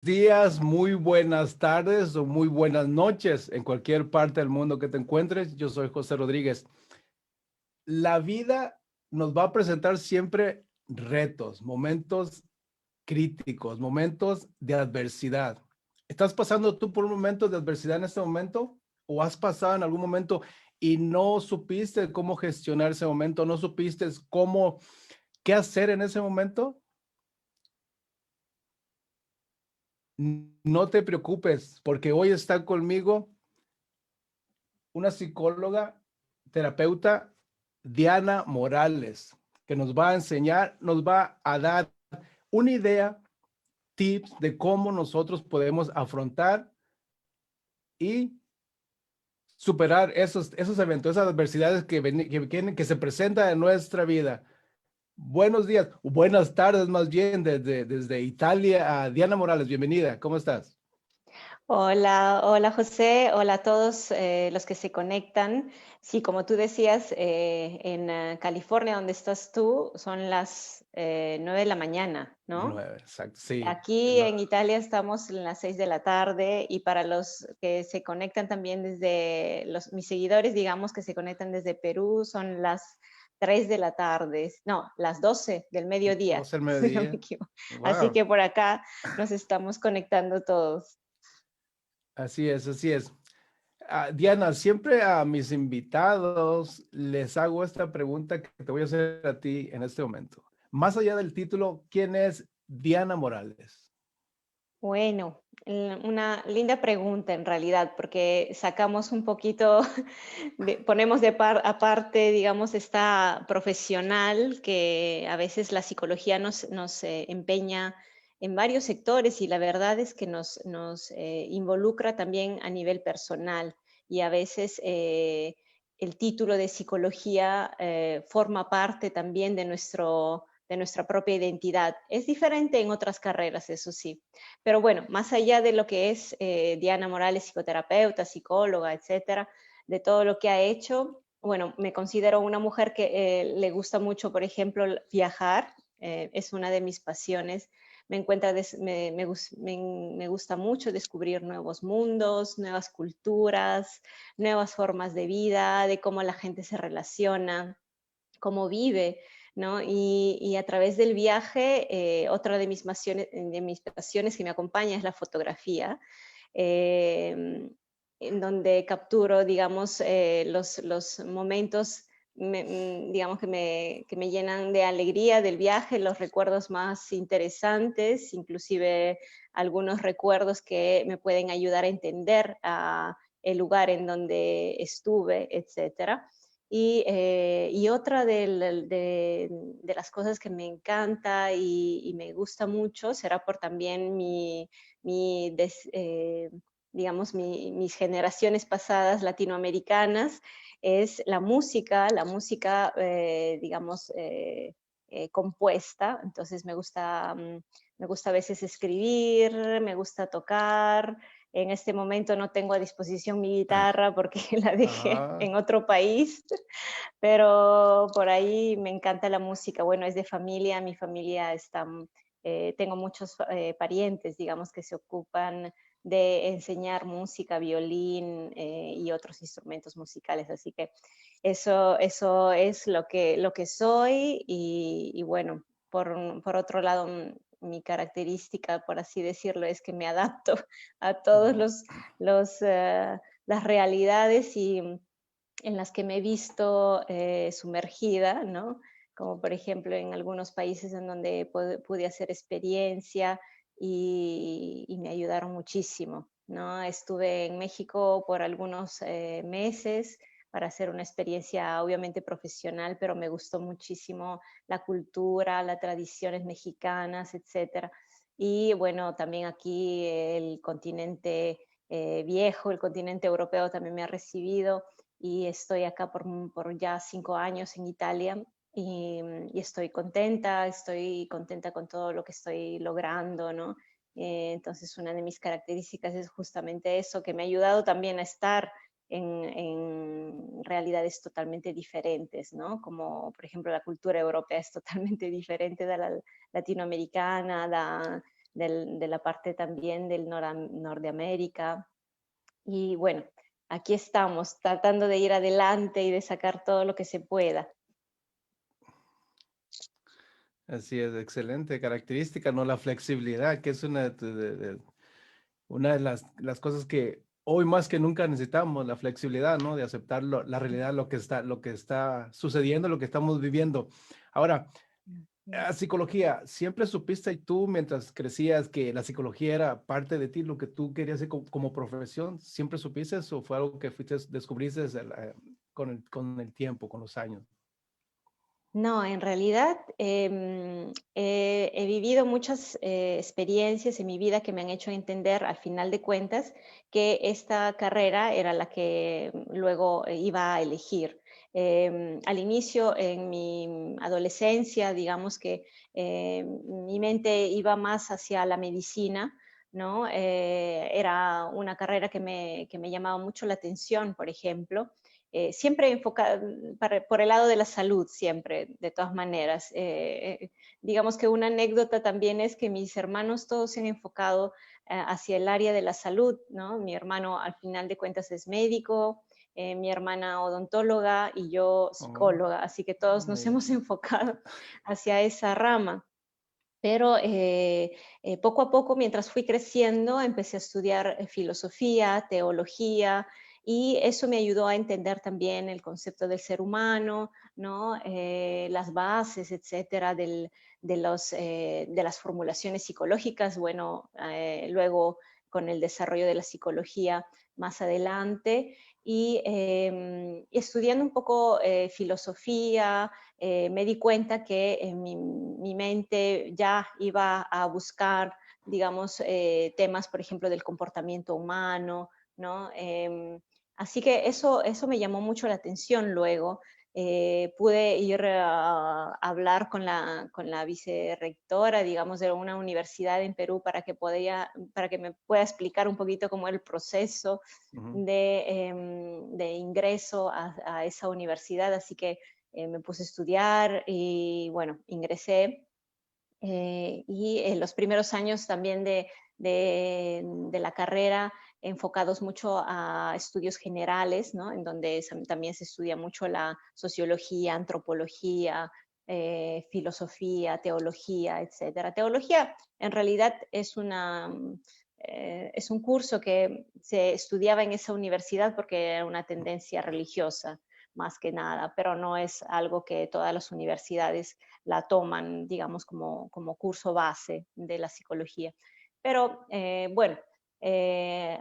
Días, muy buenas tardes o muy buenas noches en cualquier parte del mundo que te encuentres. Yo soy José Rodríguez. La vida nos va a presentar siempre retos, momentos críticos, momentos de adversidad. ¿Estás pasando tú por un momento de adversidad en este momento? ¿O has pasado en algún momento y no supiste cómo gestionar ese momento? ¿No supiste qué hacer en ese momento? No te preocupes, porque hoy está conmigo una psicóloga, terapeuta, Diana Morales, que nos va a enseñar, nos va a dar una idea, tips de cómo nosotros podemos afrontar y superar esos eventos, esas adversidades que se presentan en nuestra vida. Buenos días, buenas tardes más bien desde Italia a Diana Morales. Bienvenida, ¿cómo estás? Hola, hola José, hola a todos los que se conectan. Sí, como tú decías, en California, donde estás tú, son las 9 de la mañana, ¿no? 9, exacto, sí. Aquí en Italia estamos en las 6 de la tarde y para los que se conectan también desde mis seguidores, digamos que se conectan desde Perú, son las 3 de la tarde, no, las 12 del mediodía, 12 del si no me mediodía. equivoco. Así Wow. que por acá nos estamos conectando todos. Así es, así es. Diana, siempre a mis invitados les hago esta pregunta que te voy a hacer a ti en este momento. Más allá del título, ¿quién es Diana Morales? Bueno, una linda pregunta en realidad, porque sacamos un poquito, ponemos aparte, digamos, esta profesional que a veces la psicología nos empeña en varios sectores y la verdad es que nos involucra también a nivel personal y a veces el título de psicología forma parte también de nuestra propia identidad. Es diferente en otras carreras, eso sí. Pero bueno, más allá de lo que es Diana Morales, psicoterapeuta, psicóloga, etcétera, de todo lo que ha hecho, bueno, me considero una mujer que le gusta mucho, por ejemplo, viajar, es una de mis pasiones. Me gusta mucho descubrir nuevos mundos, nuevas culturas, nuevas formas de vida, de cómo la gente se relaciona, cómo vive, ¿no? Y a través del viaje, otra de mis pasiones que me acompaña es la fotografía, eh, en donde capturo, digamos, los momentos, digamos, que me llenan de alegría del viaje, los recuerdos más interesantes, inclusive algunos recuerdos que me pueden ayudar a entender el lugar en donde estuve, etcétera. Y otra de las cosas que me encanta y me gusta mucho será por también mi des- eh, digamos, mis generaciones pasadas latinoamericanas, es la música, digamos, compuesta. Entonces me gusta a veces escribir, me gusta tocar. En este momento no tengo a disposición mi guitarra porque la dejé Ah, en otro país, pero por ahí me encanta la música. Bueno, es de familia, mi familia está, tengo muchos parientes, digamos, que se ocupan de enseñar música, violín y otros instrumentos musicales. Así que eso es lo que soy y bueno, por otro lado, mi característica, por así decirlo, es que me adapto a todos oh, las realidades en las que me he visto sumergida, ¿no? Como por ejemplo en algunos países en donde pude hacer experiencia y me ayudaron muchísimo, ¿no? Estuve en México por algunos meses para hacer una experiencia obviamente profesional, pero me gustó muchísimo la cultura, las tradiciones mexicanas, etcétera. Y bueno, también aquí el continente viejo, el continente europeo también me ha recibido y estoy acá por ya 5 años en Italia y estoy contenta con todo lo que estoy logrando, ¿no? Entonces, una de mis características es justamente eso, que me ha ayudado también a estar en realidades totalmente diferentes, ¿no? Como, por ejemplo, la cultura europea es totalmente diferente de la latinoamericana, de la parte también del Norteamérica. Y bueno, aquí estamos tratando de ir adelante y de sacar todo lo que se pueda. Así es, excelente característica, ¿no? La flexibilidad, que es una una de las cosas que hoy más que nunca necesitamos, la flexibilidad, ¿no? De aceptar la realidad, lo que está sucediendo, lo que estamos viviendo. Ahora, Yes. psicología, ¿siempre supiste tú mientras crecías que la psicología era parte de ti, lo que tú querías hacer como profesión? ¿Siempre supiste o fue algo que descubriste con el tiempo, con los años? No, en realidad he vivido muchas experiencias en mi vida que me han hecho entender, al final de cuentas, que esta carrera era la que luego iba a elegir. Al inicio, en mi adolescencia, digamos que mi mente iba más hacia la medicina, ¿no? Era una carrera que me llamaba mucho la atención, por ejemplo. Siempre enfocada por el lado de la salud, siempre, de todas maneras. Digamos que una anécdota también es que mis hermanos todos se han enfocado hacia el área de la salud, ¿no? Mi hermano al final de cuentas es médico, mi hermana odontóloga y yo Oh, psicóloga, así que todos muy nos bien. hemos enfocado hacia esa rama. Pero poco a poco, mientras fui creciendo, empecé a estudiar filosofía, teología, y eso me ayudó a entender también el concepto del ser humano, ¿no? Las bases, etcétera, de las formulaciones psicológicas. Bueno, luego con el desarrollo de la psicología más adelante, y estudiando un poco filosofía, me di cuenta que mi mente ya iba a buscar, digamos, temas, por ejemplo, del comportamiento humano, ¿no? Así que eso me llamó mucho la atención luego. Pude ir a hablar con la vicerrectora, digamos, de una universidad en Perú para que me pueda explicar un poquito cómo era el proceso Ujú. de ingreso a esa universidad. Así que me puse a estudiar y bueno, ingresé. Y en los primeros años también de la carrera enfocados mucho a estudios generales, ¿no? En donde también se estudia mucho la sociología, antropología, filosofía, teología, etcétera. Teología en realidad es un curso que se estudiaba en esa universidad porque era una tendencia religiosa más que nada, pero no es algo que todas las universidades la toman, digamos, como curso base de la psicología. Pero bueno,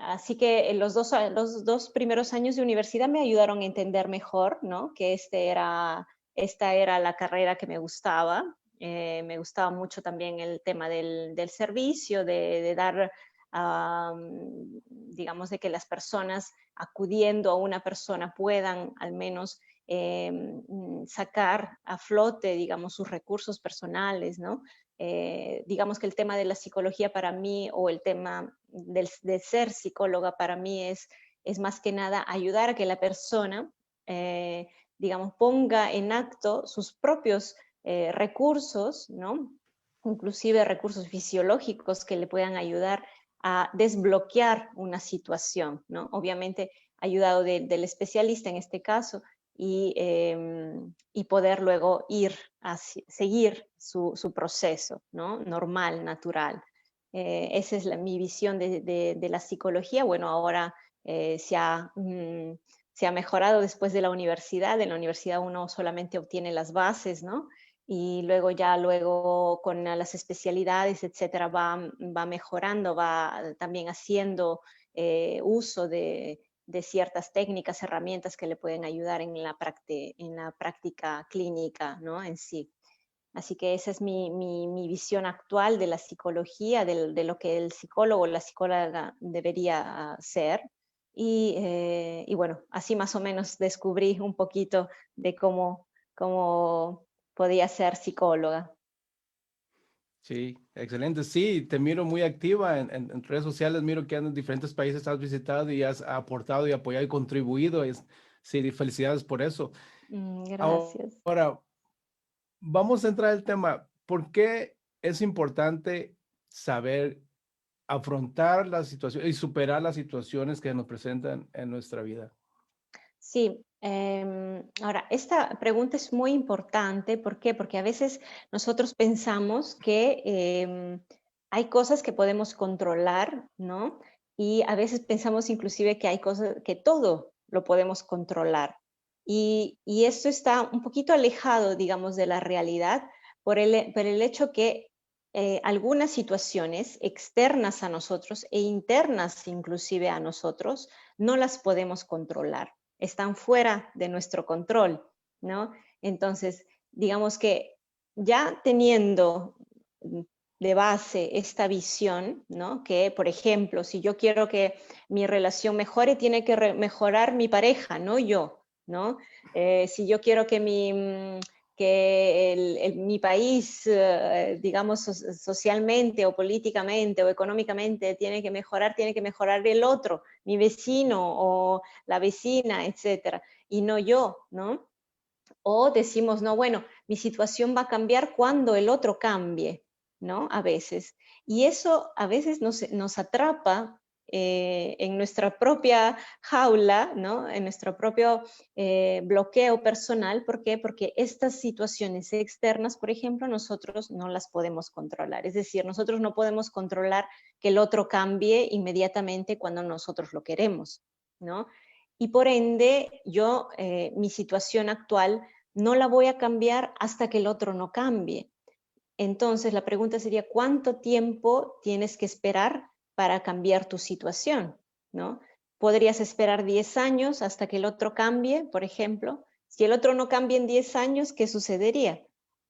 así que los dos primeros años de universidad me ayudaron a entender mejor, ¿no? Que esta era la carrera que me gustaba. Me gustaba mucho también el tema del servicio, de dar, digamos, de que las personas acudiendo a una persona puedan al menos sacar a flote, digamos, sus recursos personales, ¿no? Digamos que el tema de la psicología para mí, o el tema de ser psicóloga para mí es más que nada ayudar a que la persona, eh, digamos, ponga en acto sus propios recursos, ¿no? Inclusive recursos fisiológicos que le puedan ayudar a desbloquear una situación, ¿no? Obviamente ayudado del especialista en este caso, y poder luego ir a seguir su proceso, ¿no? Normal, natural. Esa es mi visión de la psicología. Bueno, ahora se ha mejorado después de la universidad. En la universidad uno solamente obtiene las bases, ¿no? Y luego ya luego con las especialidades, etcétera, va mejorando, va también haciendo uso de ciertas técnicas, herramientas que le pueden ayudar en en la práctica clínica, ¿no? En sí. Así que esa es mi visión actual de la psicología, de lo que el psicólogo o la psicóloga debería ser. Y bueno, así más o menos descubrí un poquito de cómo podía ser psicóloga. Sí, excelente. Sí, te miro muy activa en redes sociales, miro que en diferentes países has visitado y has aportado y apoyado y contribuido. Sí, felicidades por eso. Gracias. Ahora, vamos a entrar al tema. ¿Por qué es importante saber afrontar las situaciones y superar las situaciones que nos presentan en nuestra vida? Sí, ahora, esta pregunta es muy importante. ¿Por qué? Porque a veces nosotros pensamos que hay cosas que podemos controlar, ¿no? Y a veces pensamos inclusive que hay cosas que todo lo podemos controlar. Y esto está un poquito alejado, digamos, de la realidad por el hecho que algunas situaciones externas a nosotros e internas inclusive a nosotros no las podemos controlar, están fuera de nuestro control, ¿no? Entonces, digamos que ya teniendo de base esta visión, ¿no? Que, por ejemplo, si yo quiero que mi relación mejore, tiene que mejorar mi pareja, no yo, ¿no? Si yo quiero que mi país, digamos, socialmente o políticamente o económicamente tiene que mejorar el otro, mi vecino o la vecina, etcétera, y no yo, ¿no? O decimos, no, bueno, mi situación va a cambiar cuando el otro cambie, ¿no? A veces. Y eso a veces nos atrapa en nuestra propia jaula, ¿no? En nuestro propio bloqueo personal. ¿Por qué? Porque estas situaciones externas, por ejemplo, nosotros no las podemos controlar. Es decir, nosotros no podemos controlar que el otro cambie inmediatamente cuando nosotros lo queremos, ¿no? Y por ende, yo, mi situación actual no la voy a cambiar hasta que el otro no cambie. Entonces, la pregunta sería, ¿cuánto tiempo tienes que esperar para cambiar tu situación? ¿No? ¿Podrías esperar 10 años hasta que el otro cambie, por ejemplo? Si el otro no cambia en 10 años, ¿qué sucedería?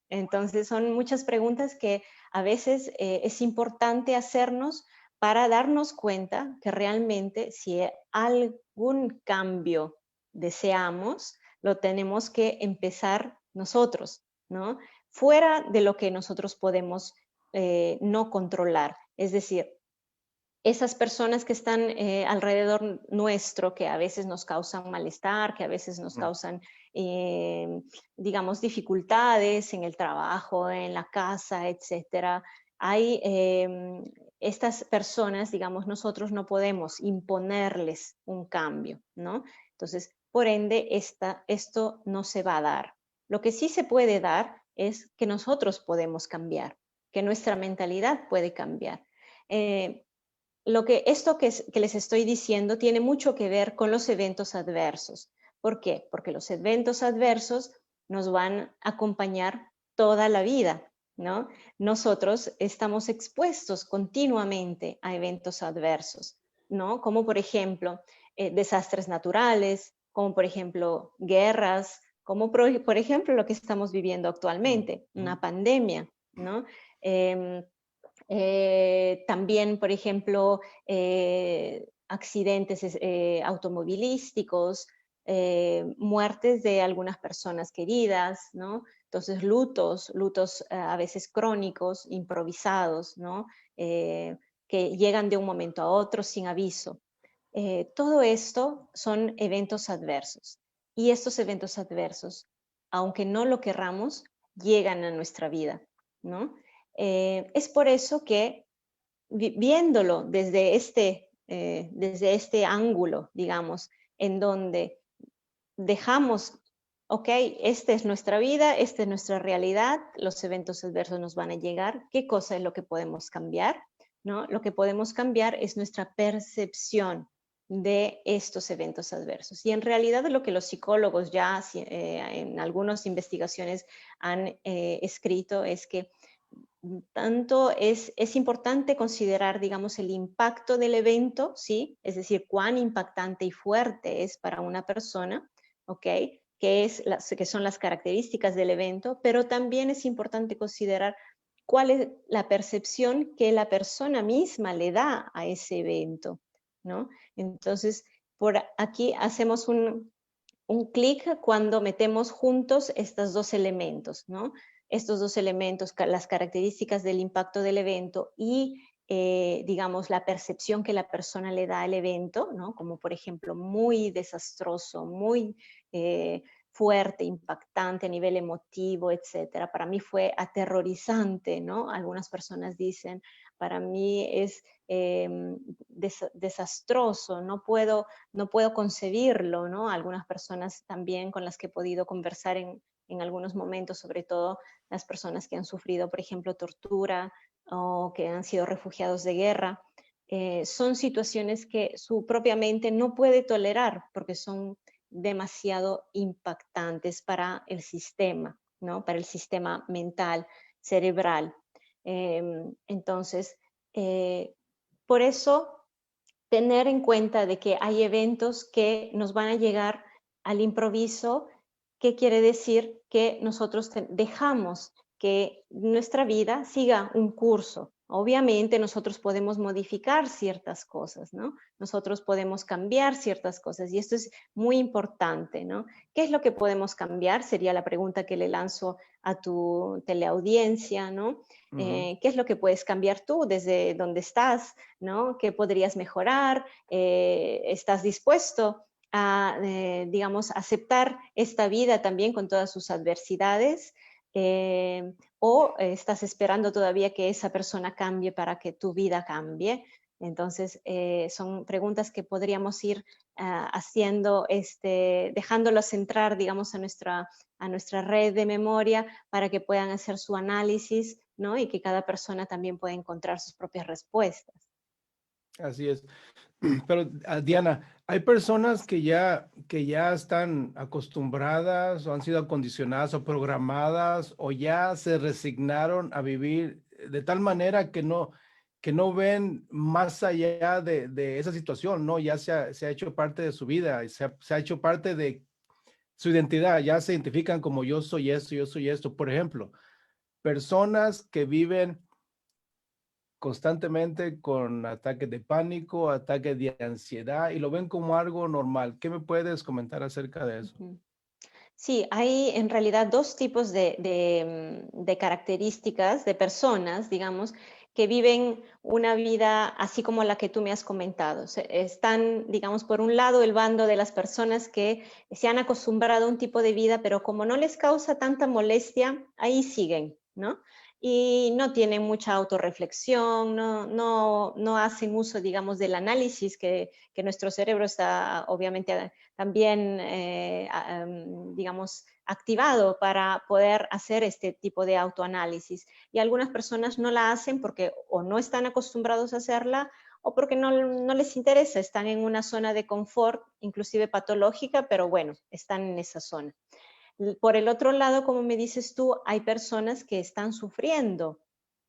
Entonces, son muchas preguntas que a veces es importante hacernos para darnos cuenta que realmente si algún cambio deseamos, lo tenemos que empezar nosotros, ¿no? Fuera de lo que nosotros podemos no controlar. Es decir, esas personas que están alrededor nuestro, que a veces nos causan malestar, que a veces nos Mm. causan, digamos, dificultades en el trabajo, en la casa, etcétera. Hay estas personas, digamos, nosotros no podemos imponerles un cambio, ¿no? Entonces, por ende, esto no se va a dar. Lo que sí se puede dar es que nosotros podemos cambiar, que nuestra mentalidad puede cambiar. Eh, esto que les estoy diciendo tiene mucho que ver con los eventos adversos. ¿Por qué? Porque los eventos adversos nos van a acompañar toda la vida, ¿no? Nosotros estamos expuestos continuamente a eventos adversos, ¿no? Como por ejemplo desastres naturales, como por ejemplo guerras, como por ejemplo lo que estamos viviendo Mm, actualmente, mm. una pandemia, ¿no? Em, También, por ejemplo, accidentes automovilísticos, muertes de algunas personas queridas, ¿no? Entonces, lutos a veces crónicos, improvisados, ¿no? Que llegan de un momento a otro sin aviso. Todo esto son eventos adversos. Y estos eventos adversos, aunque no lo querramos, llegan a nuestra vida, ¿no? Es por eso que viéndolo desde este ángulo, digamos, en donde dejamos, ok, esta es nuestra vida, esta es nuestra realidad, los eventos adversos nos van a llegar, ¿qué cosa es lo que podemos cambiar? ¿No? Lo que podemos cambiar es nuestra percepción de estos eventos adversos. Y en realidad lo que los psicólogos ya en algunas investigaciones han escrito es que tanto es importante considerar, digamos, el impacto del evento, ¿sí? Es decir, cuán impactante y fuerte es para una persona, ¿ok? Que son las características del evento, pero también es importante considerar cuál es la percepción que la persona misma le da a ese evento, ¿no? Entonces, por aquí hacemos un clic cuando metemos juntos estos dos elementos, ¿no? Estos dos elementos, las características del impacto del evento y, digamos, la percepción que la persona le da al evento, ¿no? Como por ejemplo, muy desastroso, muy fuerte, impactante a nivel emotivo, etcétera. Para mí fue aterrorizante, ¿no? Algunas personas dicen, para mí es desastroso, no puedo concebirlo, ¿no? Algunas personas también con las que he podido conversar en algunos momentos, sobre todo las personas que han sufrido, por ejemplo, tortura o que han sido refugiados de guerra, son situaciones que su propia mente no puede tolerar porque son demasiado impactantes para el sistema, ¿no? Para el sistema mental, cerebral. Entonces, eh, por eso tener en cuenta de que hay eventos que nos van a llegar al improviso, ¿qué quiere decir? Que nosotros dejamos que nuestra vida siga un curso. Obviamente nosotros podemos modificar ciertas cosas, ¿no? Nosotros podemos cambiar ciertas cosas y esto es muy importante, ¿no? ¿Qué es lo que podemos cambiar? Sería la pregunta que le lanzo a tu teleaudiencia, ¿no? Ujú. ¿Qué es lo que puedes cambiar tú desde donde estás, ¿no? ¿Qué podrías mejorar? ¿Estás dispuesto a, digamos, aceptar esta vida también con todas sus adversidades? ¿O estás esperando todavía que esa persona cambie para que tu vida cambie? Entonces, son preguntas que podríamos ir haciendo, dejándolos entrar, digamos, a nuestra red de memoria para que puedan hacer su análisis, ¿no? Y que cada persona también pueda encontrar sus propias respuestas. Así es. Pero, Diana, hay personas que ya están acostumbradas o han sido acondicionadas o programadas o ya se resignaron a vivir de tal manera que no ven más allá de esa situación, ¿no? Ya se ha hecho parte de su vida, y se ha hecho parte de su identidad, ya se identifican como yo soy esto, yo soy esto. Por ejemplo, personas que viven constantemente con ataques de pánico, ataques de ansiedad y lo ven como algo normal. ¿Qué me puedes comentar acerca de eso? Ujú. Sí, hay en realidad dos tipos de características de personas, digamos, que viven una vida así como la que tú me has comentado. Están, digamos, por un lado el bando de las personas que se han acostumbrado a un tipo de vida, pero como no les causa tanta molestia, ahí siguen, ¿no? Y no tienen mucha autorreflexión, no hacen uso, digamos, del análisis que nuestro cerebro está obviamente también, digamos, activado para poder hacer este tipo de autoanálisis. Y algunas personas no la hacen porque o no están acostumbrados a hacerla o porque no les interesa, están en una zona de confort, inclusive patológica, pero bueno, están en esa zona. Por el otro lado, como me dices tú, hay personas que están sufriendo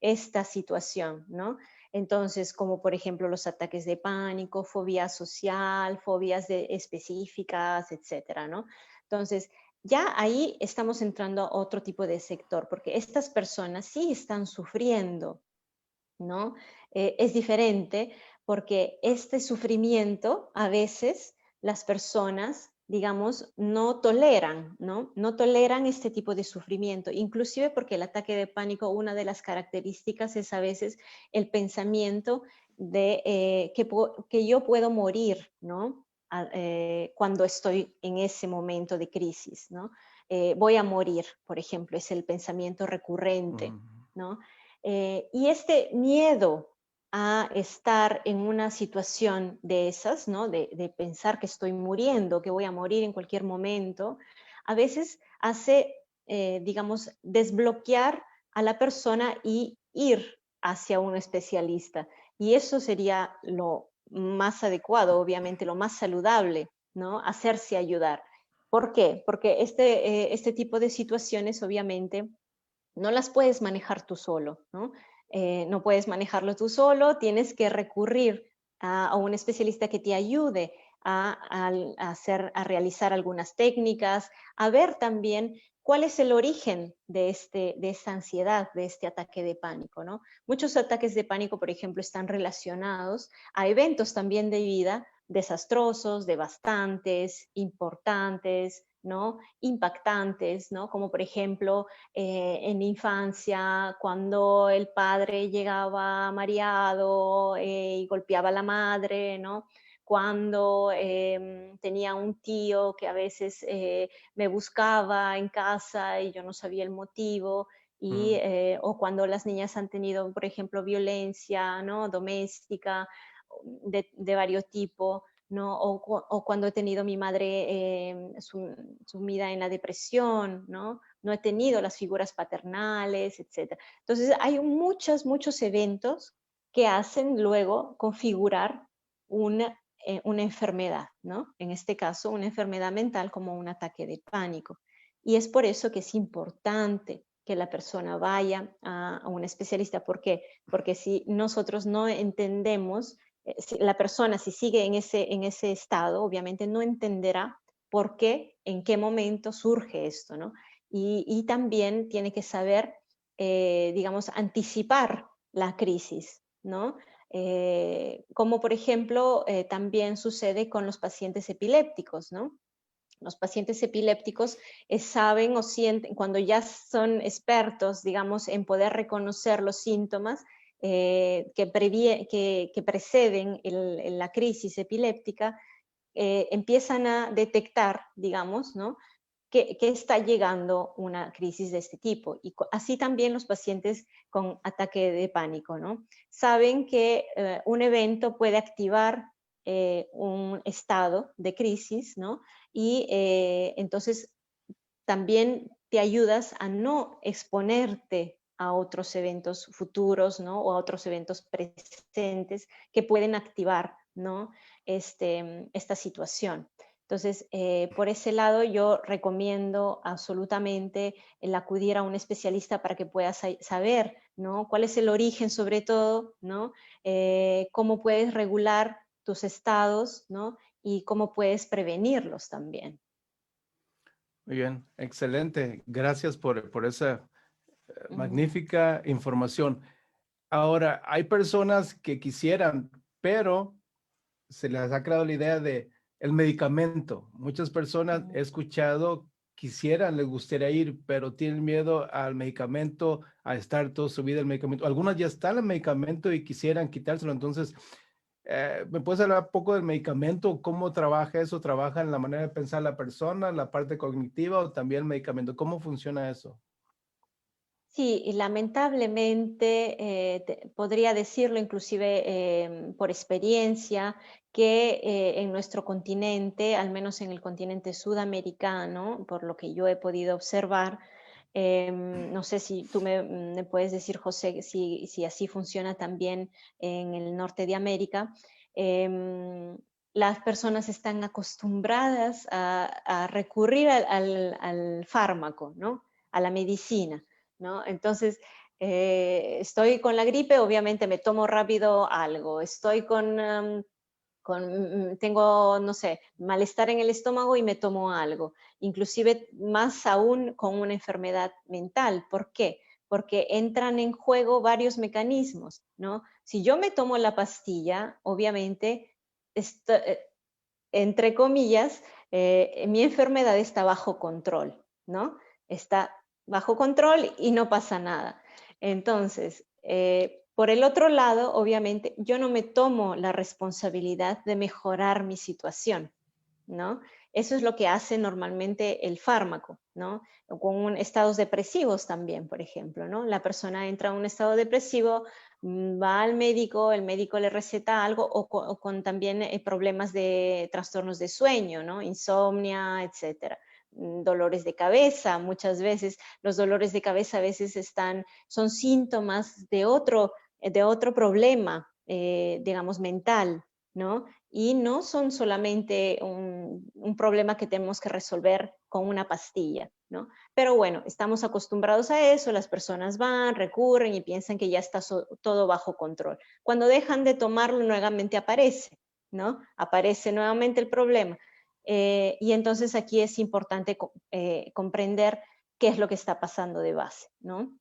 esta situación, ¿no? Entonces, como por ejemplo los ataques de pánico, fobia social, fobias específicas, etcétera, ¿no? Entonces, ya ahí estamos entrando a otro tipo de sector, porque estas personas sí están sufriendo, ¿no? Es diferente porque este sufrimiento a veces las personas, digamos, no toleran, ¿no? No toleran este tipo de sufrimiento, inclusive porque el ataque de pánico, una de las características es a veces el pensamiento de que yo puedo morir, ¿no? Cuando estoy en ese momento de crisis, ¿no? Voy a morir, por ejemplo, es el pensamiento recurrente, Ujú. ¿no? Y este miedo a estar en una situación de esas, ¿no? De pensar que estoy muriendo, que voy a morir en cualquier momento, a veces hace, digamos, desbloquear a la persona y ir hacia un especialista. Y eso sería lo más adecuado, obviamente, lo más saludable, ¿no? Hacerse ayudar. ¿Por qué? Porque este tipo de situaciones, obviamente, no las puedes manejar tú solo, ¿no? No puedes manejarlo tú solo, tienes que recurrir a un especialista que te ayude a realizar algunas técnicas, a ver también cuál es el origen de esta ansiedad, de este ataque de pánico, ¿no? Muchos ataques de pánico, por ejemplo, están relacionados a eventos también de vida desastrosos, devastantes, importantes, ¿no? Impactantes, ¿no? Como por ejemplo en la infancia, cuando el padre llegaba mareado y golpeaba a la madre, ¿no? Cuando tenía un tío que a veces me buscaba en casa y yo no sabía el motivo. y, o cuando las niñas han tenido, por ejemplo, violencia, ¿no? Doméstica, de varios tipos, ¿no? O cuando he tenido mi madre sumida en la depresión, ¿no? No he tenido las figuras paternales, etc. Entonces, hay muchos eventos que hacen luego configurar una enfermedad, ¿no? En este caso, una enfermedad mental como un ataque de pánico. Y es por eso que es importante que la persona vaya a un especialista. ¿Por qué? Porque si nosotros no entendemos, si la persona si sigue en ese estado, obviamente no entenderá por qué, en qué momento surge esto, ¿no? Y también tiene que saber, digamos, anticipar la crisis, ¿no? Como por ejemplo, también sucede con los pacientes epilépticos, ¿no? Los pacientes epilépticos saben o sienten, cuando ya son expertos, digamos, en poder reconocer los síntomas que preceden la crisis epiléptica, empiezan a detectar, digamos, ¿no? Que está llegando una crisis de este tipo. Y así también los pacientes con ataque de pánico, ¿no? Saben que un evento puede activar un estado de crisis, ¿no? Y entonces también te ayudas a no exponerte a otros eventos futuros, ¿no? O a otros eventos presentes que pueden activar, ¿no? Esta situación. Entonces, por ese lado yo recomiendo absolutamente el acudir a un especialista para que puedas saber, ¿no? Cuál es el origen sobre todo, ¿no? Cómo puedes regular tus estados, ¿no? Y cómo puedes prevenirlos también. Muy bien, excelente. Gracias por esa Ujú. magnífica información. Ahora, hay personas que quisieran, pero se les ha creado la idea de el medicamento. Muchas personas he Mm. escuchado quisieran, les gustaría ir, pero tienen miedo al medicamento, a estar toda su vida el medicamento. Algunas ya están en el medicamento y quisieran quitárselo. Entonces, ¿me puedes hablar un poco del medicamento? ¿Cómo trabaja eso? ¿Trabaja en la manera de pensar la persona, la parte cognitiva o también el medicamento? ¿Cómo funciona eso? Sí, y lamentablemente podría decirlo inclusive por experiencia que en nuestro continente, al menos en el continente sudamericano, por lo que yo he podido observar, no sé si tú me puedes decir, José, si así funciona también en el norte de América. em, las personas están acostumbradas a recurrir al fármaco, ¿no? A la medicina, ¿no? Entonces, estoy con la gripe, obviamente me tomo rápido algo. Estoy tengo, no sé, malestar en el estómago y me tomo algo. Inclusive más aún con una enfermedad mental. ¿Por qué? Porque entran en juego varios mecanismos, ¿no? Si yo me tomo la pastilla, obviamente, esto- eh, entre comillas, mi enfermedad está bajo control, ¿no? Está bajo control y no pasa nada. Entonces, por el otro lado, obviamente, yo no me tomo la responsabilidad de mejorar mi situación, ¿no? Eso es lo que hace normalmente el fármaco, ¿no? Con estados depresivos también, por ejemplo, ¿no? La persona entra en un estado depresivo, va al médico, el médico le receta algo o con también problemas de trastornos de sueño, ¿no? Insomnia, etcétera. Dolores de cabeza, muchas veces los dolores de cabeza a veces son síntomas de otro problema, digamos, mental, ¿no? Y no son solamente un problema que tenemos que resolver con una pastilla, ¿no? Pero bueno, estamos acostumbrados a eso, las personas van, recurren y piensan que ya está todo bajo control. Cuando dejan de tomarlo, nuevamente aparece, ¿no? Aparece nuevamente el problema. Y entonces aquí es importante comprender qué es lo que está pasando de base, ¿no?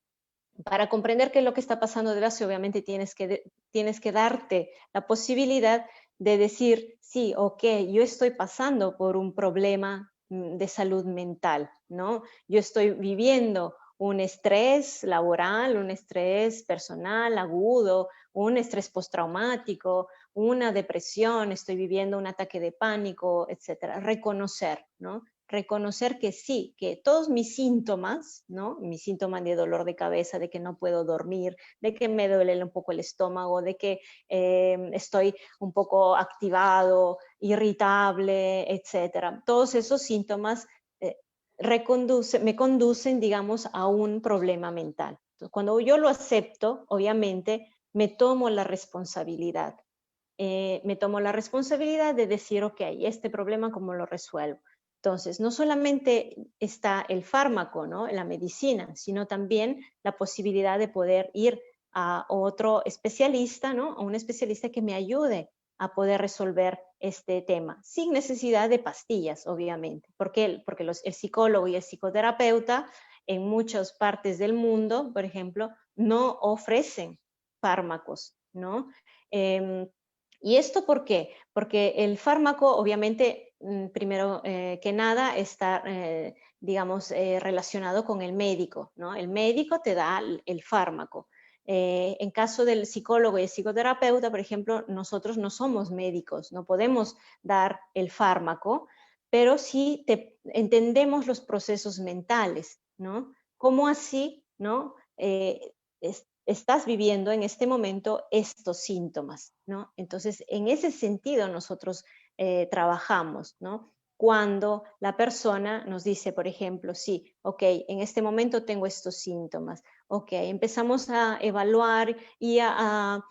Para comprender qué es lo que está pasando de base, obviamente tienes que darte la posibilidad de decir, sí, ok, yo estoy pasando por un problema de salud mental, ¿no? Yo estoy viviendo un estrés laboral, un estrés personal agudo, un estrés postraumático, una depresión, estoy viviendo un ataque de pánico, etcétera. Reconocer, ¿no? reconocer que sí, que todos mis síntomas, ¿no? Mis síntomas de dolor de cabeza, de que no puedo dormir, de que me duele un poco el estómago, de que estoy un poco activado, irritable, etcétera. Todos esos síntomas eh, me conducen, digamos, a un problema mental. Entonces, cuando yo lo acepto, obviamente, me tomo la responsabilidad de decir, ok, este problema, ¿cómo lo resuelvo? Entonces, no solamente está el fármaco, ¿no? La medicina, sino también la posibilidad de poder ir a otro especialista, ¿no? A un especialista que me ayude a poder resolver este tema, sin necesidad de pastillas, obviamente, porque el psicólogo y el psicoterapeuta en muchas partes del mundo, por ejemplo, no ofrecen fármacos, ¿no? Em, ¿Y esto por qué? Porque el fármaco, obviamente, primero que nada, está, digamos, relacionado con el médico, ¿no? El médico te da el fármaco. En caso del psicólogo y el psicoterapeuta, por ejemplo, nosotros no somos médicos, no podemos dar el fármaco, pero sí entendemos los procesos mentales, ¿no? ¿Cómo así, no? Estás viviendo en este momento estos síntomas, ¿no? Entonces, en ese sentido nosotros trabajamos, ¿no? Cuando la persona nos dice, por ejemplo, sí, ok, en este momento tengo estos síntomas, ok, empezamos a evaluar y a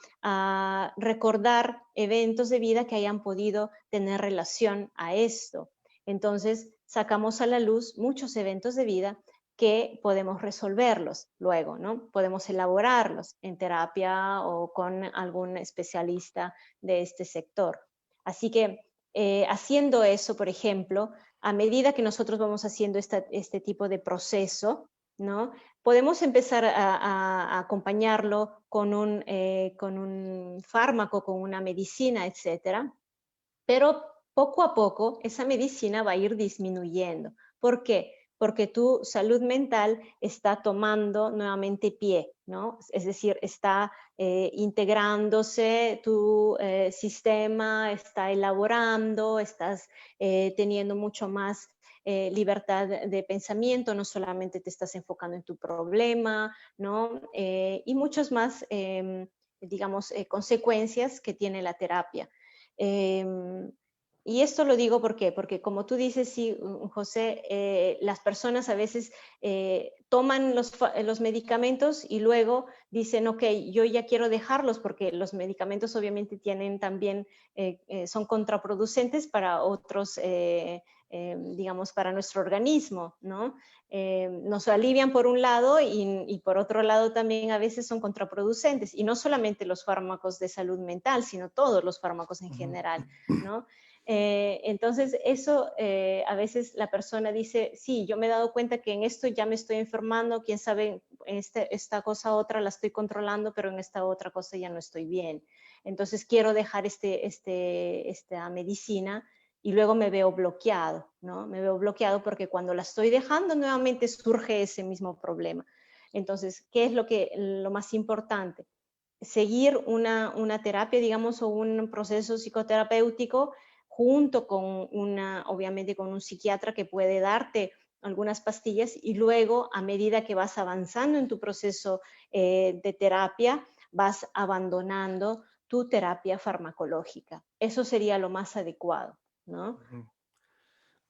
recordar eventos de vida que hayan podido tener relación a esto. Entonces, sacamos a la luz muchos eventos de vida que podemos resolverlos luego, ¿no? Podemos elaborarlos en terapia o con algún especialista de este sector. Así que haciendo eso, por ejemplo, a medida que nosotros vamos haciendo este tipo de proceso, ¿no? Podemos empezar a acompañarlo con un fármaco, con una medicina, etcétera, pero poco a poco esa medicina va a ir disminuyendo. ¿Por qué? Porque tu salud mental está tomando nuevamente pie, ¿no? Es decir, está integrándose tu sistema, está elaborando, estás teniendo mucho más libertad de pensamiento, no solamente te estás enfocando en tu problema, ¿no? Y muchas más, digamos, consecuencias que tiene la terapia. Eh, y esto lo digo ¿por qué? Porque como tú dices, sí, José, las personas a veces toman los medicamentos y luego dicen, ok, yo ya quiero dejarlos porque los medicamentos obviamente tienen también, son contraproducentes para otros, digamos, para nuestro organismo, ¿no? Nos alivian por un lado y por otro lado también a veces son contraproducentes. Y no solamente los fármacos de salud mental, sino todos los fármacos en general, ¿no? Entonces, eso a veces la persona dice, sí, yo me he dado cuenta que en esto ya me estoy enfermando, quién sabe, esta cosa otra la estoy controlando, pero en esta otra cosa ya no estoy bien. Entonces, quiero dejar esta medicina y luego me veo bloqueado, ¿no? Me veo bloqueado porque cuando la estoy dejando nuevamente surge ese mismo problema. Entonces, ¿qué es lo más importante? Seguir una terapia, digamos, o un proceso psicoterapéutico junto con obviamente con un psiquiatra que puede darte algunas pastillas y luego a medida que vas avanzando en tu proceso de terapia, vas abandonando tu terapia farmacológica. Eso sería lo más adecuado, ¿no?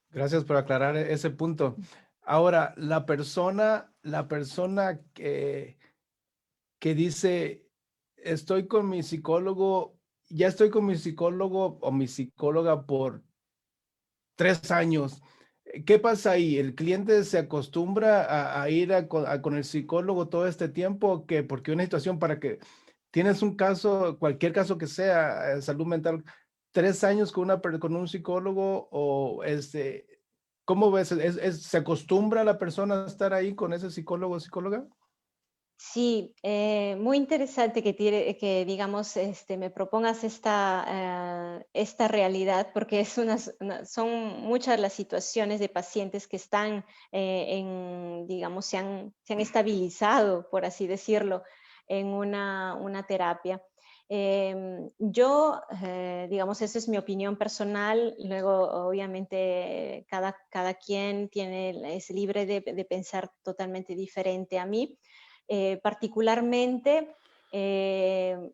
Gracias por aclarar ese punto. Ahora, la persona que dice, estoy con mi psicólogo, ya estoy con mi psicólogo o mi psicóloga por 3 años. ¿Qué pasa ahí? ¿El cliente se acostumbra a ir con el psicólogo todo este tiempo? ¿Que porque una situación para que tienes un caso, cualquier caso que sea, salud mental, 3 años con un psicólogo o ¿cómo ves? ¿Se acostumbra la persona a estar ahí con ese psicólogo o psicóloga? Sí, muy interesante que digamos, me propongas esta realidad, porque son muchas las situaciones de pacientes que están digamos, se han estabilizado, por así decirlo, en una terapia. Digamos, esa es mi opinión personal. Luego, obviamente, cada quien es libre de pensar totalmente diferente a mí. Particularmente,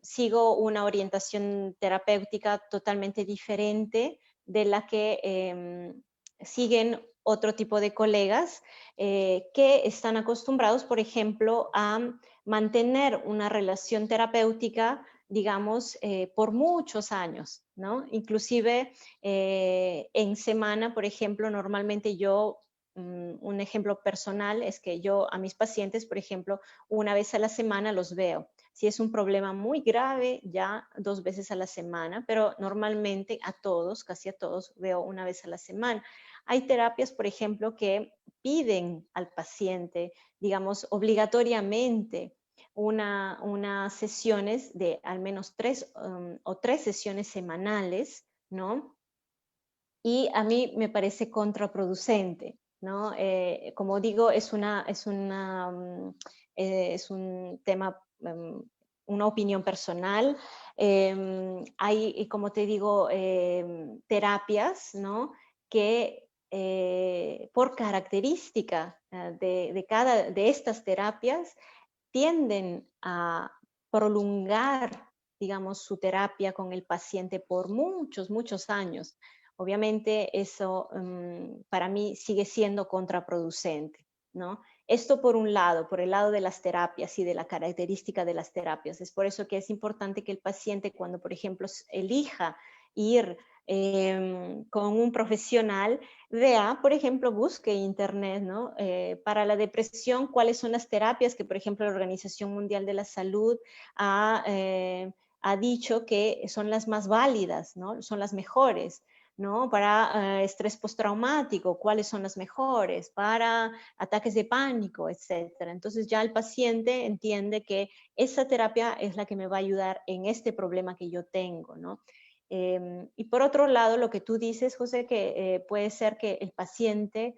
sigo una orientación terapéutica totalmente diferente de la que siguen otro tipo de colegas que están acostumbrados, por ejemplo, a mantener una relación terapéutica, digamos, por muchos años, ¿no? Inclusive en semana, por ejemplo, normalmente yo, un ejemplo personal es que yo a mis pacientes, por ejemplo, una vez a la semana los veo. Si es un problema muy grave, ya 2 veces a la semana, pero normalmente a todos, casi a todos, veo una vez a la semana. Hay terapias, por ejemplo, que piden al paciente, digamos, obligatoriamente unas sesiones de al menos 3 sesiones semanales, ¿no? Y a mí me parece contraproducente, ¿no? Como digo, es un tema, una opinión personal. Hay, como te digo, terapias, ¿no? Que por característica de estas terapias tienden a prolongar, digamos, su terapia con el paciente por muchos, muchos años. Obviamente eso para mí sigue siendo contraproducente, ¿no? Esto por un lado, por el lado de las terapias y de la característica de las terapias. Es por eso que es importante que el paciente, cuando por ejemplo elija ir con un profesional, vea, por ejemplo, busque internet, ¿no? Para la depresión, cuáles son las terapias que, por ejemplo, la Organización Mundial de la Salud ha dicho que son las más válidas, ¿no? Son las mejores. ¿No? Para estrés postraumático, cuáles son las mejores, para ataques de pánico, etcétera. Entonces ya el paciente entiende que esa terapia es la que me va a ayudar en este problema que yo tengo, ¿no? Y por otro lado, lo que tú dices, José, que puede ser que el paciente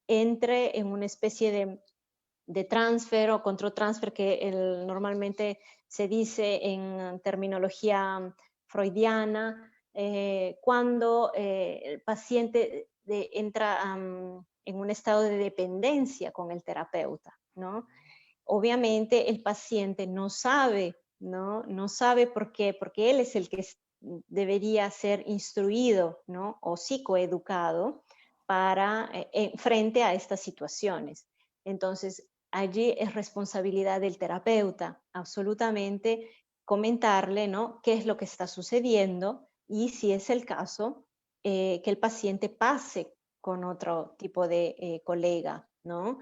entre en una especie de transfer o control transfer que normalmente se dice en terminología freudiana, cuando el paciente entra en un estado de dependencia con el terapeuta, ¿no? Obviamente el paciente no sabe, ¿no? No sabe por qué, porque él es el que debería ser instruido, ¿no? O psicoeducado para, frente a estas situaciones. Entonces, allí es responsabilidad del terapeuta, absolutamente comentarle, ¿no? Qué es lo que está sucediendo y si es el caso, que el paciente pase con otro tipo de colega, ¿no?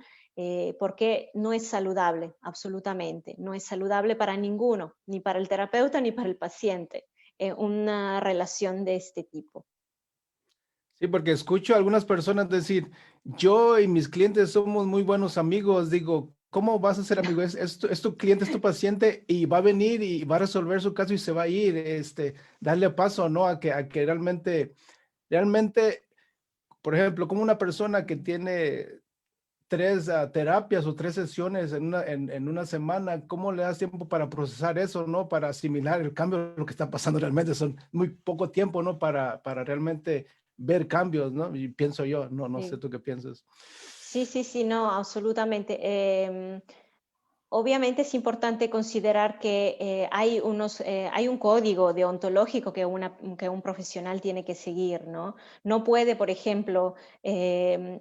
Porque no es saludable, absolutamente. No es saludable para ninguno, ni para el terapeuta ni para el paciente, una relación de este tipo. Sí, porque escucho a algunas personas decir, yo y mis clientes somos muy buenos amigos. Digo, ¿cómo vas a ser amigo? Es tu cliente, es tu paciente y va a venir y va a resolver su caso y se va a ir. Darle paso, ¿no? A que realmente, por ejemplo, como una persona que tiene tres terapias o tres sesiones en una semana, ¿cómo le das tiempo para procesar eso, ¿no? Para asimilar el cambio, lo que está pasando realmente. Son muy poco tiempo, ¿no? Para realmente ver cambios, ¿no? Y pienso yo, no sé Sí. tú qué piensas. Sí, sí, sí, no, absolutamente. Obviamente es importante considerar que hay un código deontológico que un profesional tiene que seguir, ¿no? No puede, por ejemplo,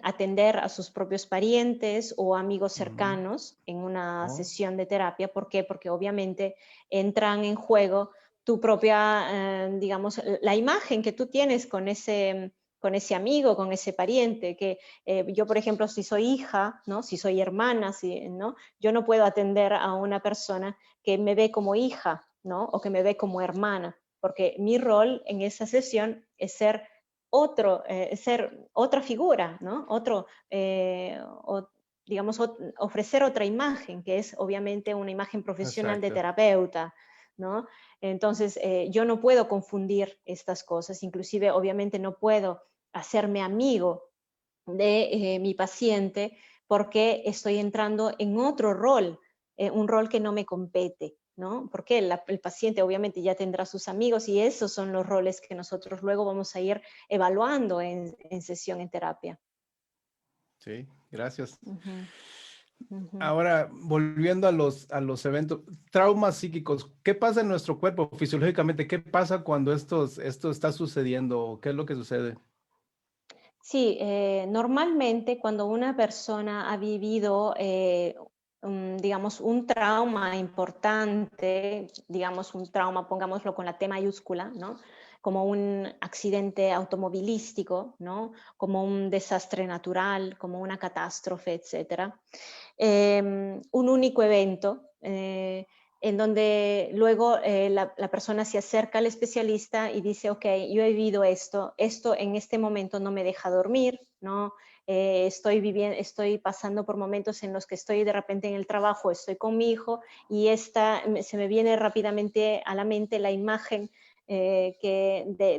atender a sus propios parientes o amigos Ujú. cercanos en una Oh, sesión de terapia. ¿Por qué? Porque obviamente entran en juego tu propia, digamos, la imagen que tú tienes con ese amigo, con ese pariente, que yo, por ejemplo, si soy hija, ¿no? Si soy hermana, ¿no? Yo no puedo atender a una persona que me ve como hija, ¿no? O que me ve como hermana, porque mi rol en esa sesión es ser otra figura, ¿no? Digamos, ofrecer otra imagen, que es obviamente una imagen profesional de exacto. terapeuta, ¿no? Entonces, yo no puedo confundir estas cosas, inclusive obviamente no puedo hacerme amigo de mi paciente porque estoy entrando en otro rol, un rol que no me compete. ¿no? Porque el paciente obviamente ya tendrá sus amigos y esos son los roles que nosotros luego vamos a ir evaluando en sesión en terapia. Sí, gracias. Ujú, ujú. Ahora, volviendo a los eventos, traumas psíquicos, ¿qué pasa en nuestro cuerpo fisiológicamente? ¿Qué pasa cuando esto está sucediendo? ¿Qué es lo que sucede? Sí, normalmente cuando una persona ha vivido, digamos, un trauma importante, digamos, un trauma, pongámoslo con la T mayúscula, ¿no? Como un accidente automovilístico, ¿no? Como un desastre natural, como una catástrofe, etcétera. Un único evento en donde luego la persona se acerca al especialista y dice, ok, yo he vivido esto, esto en este momento no me deja dormir, ¿no? Estoy pasando por momentos en los que estoy de repente en el trabajo, estoy con mi hijo y se me viene rápidamente a la mente la imagen de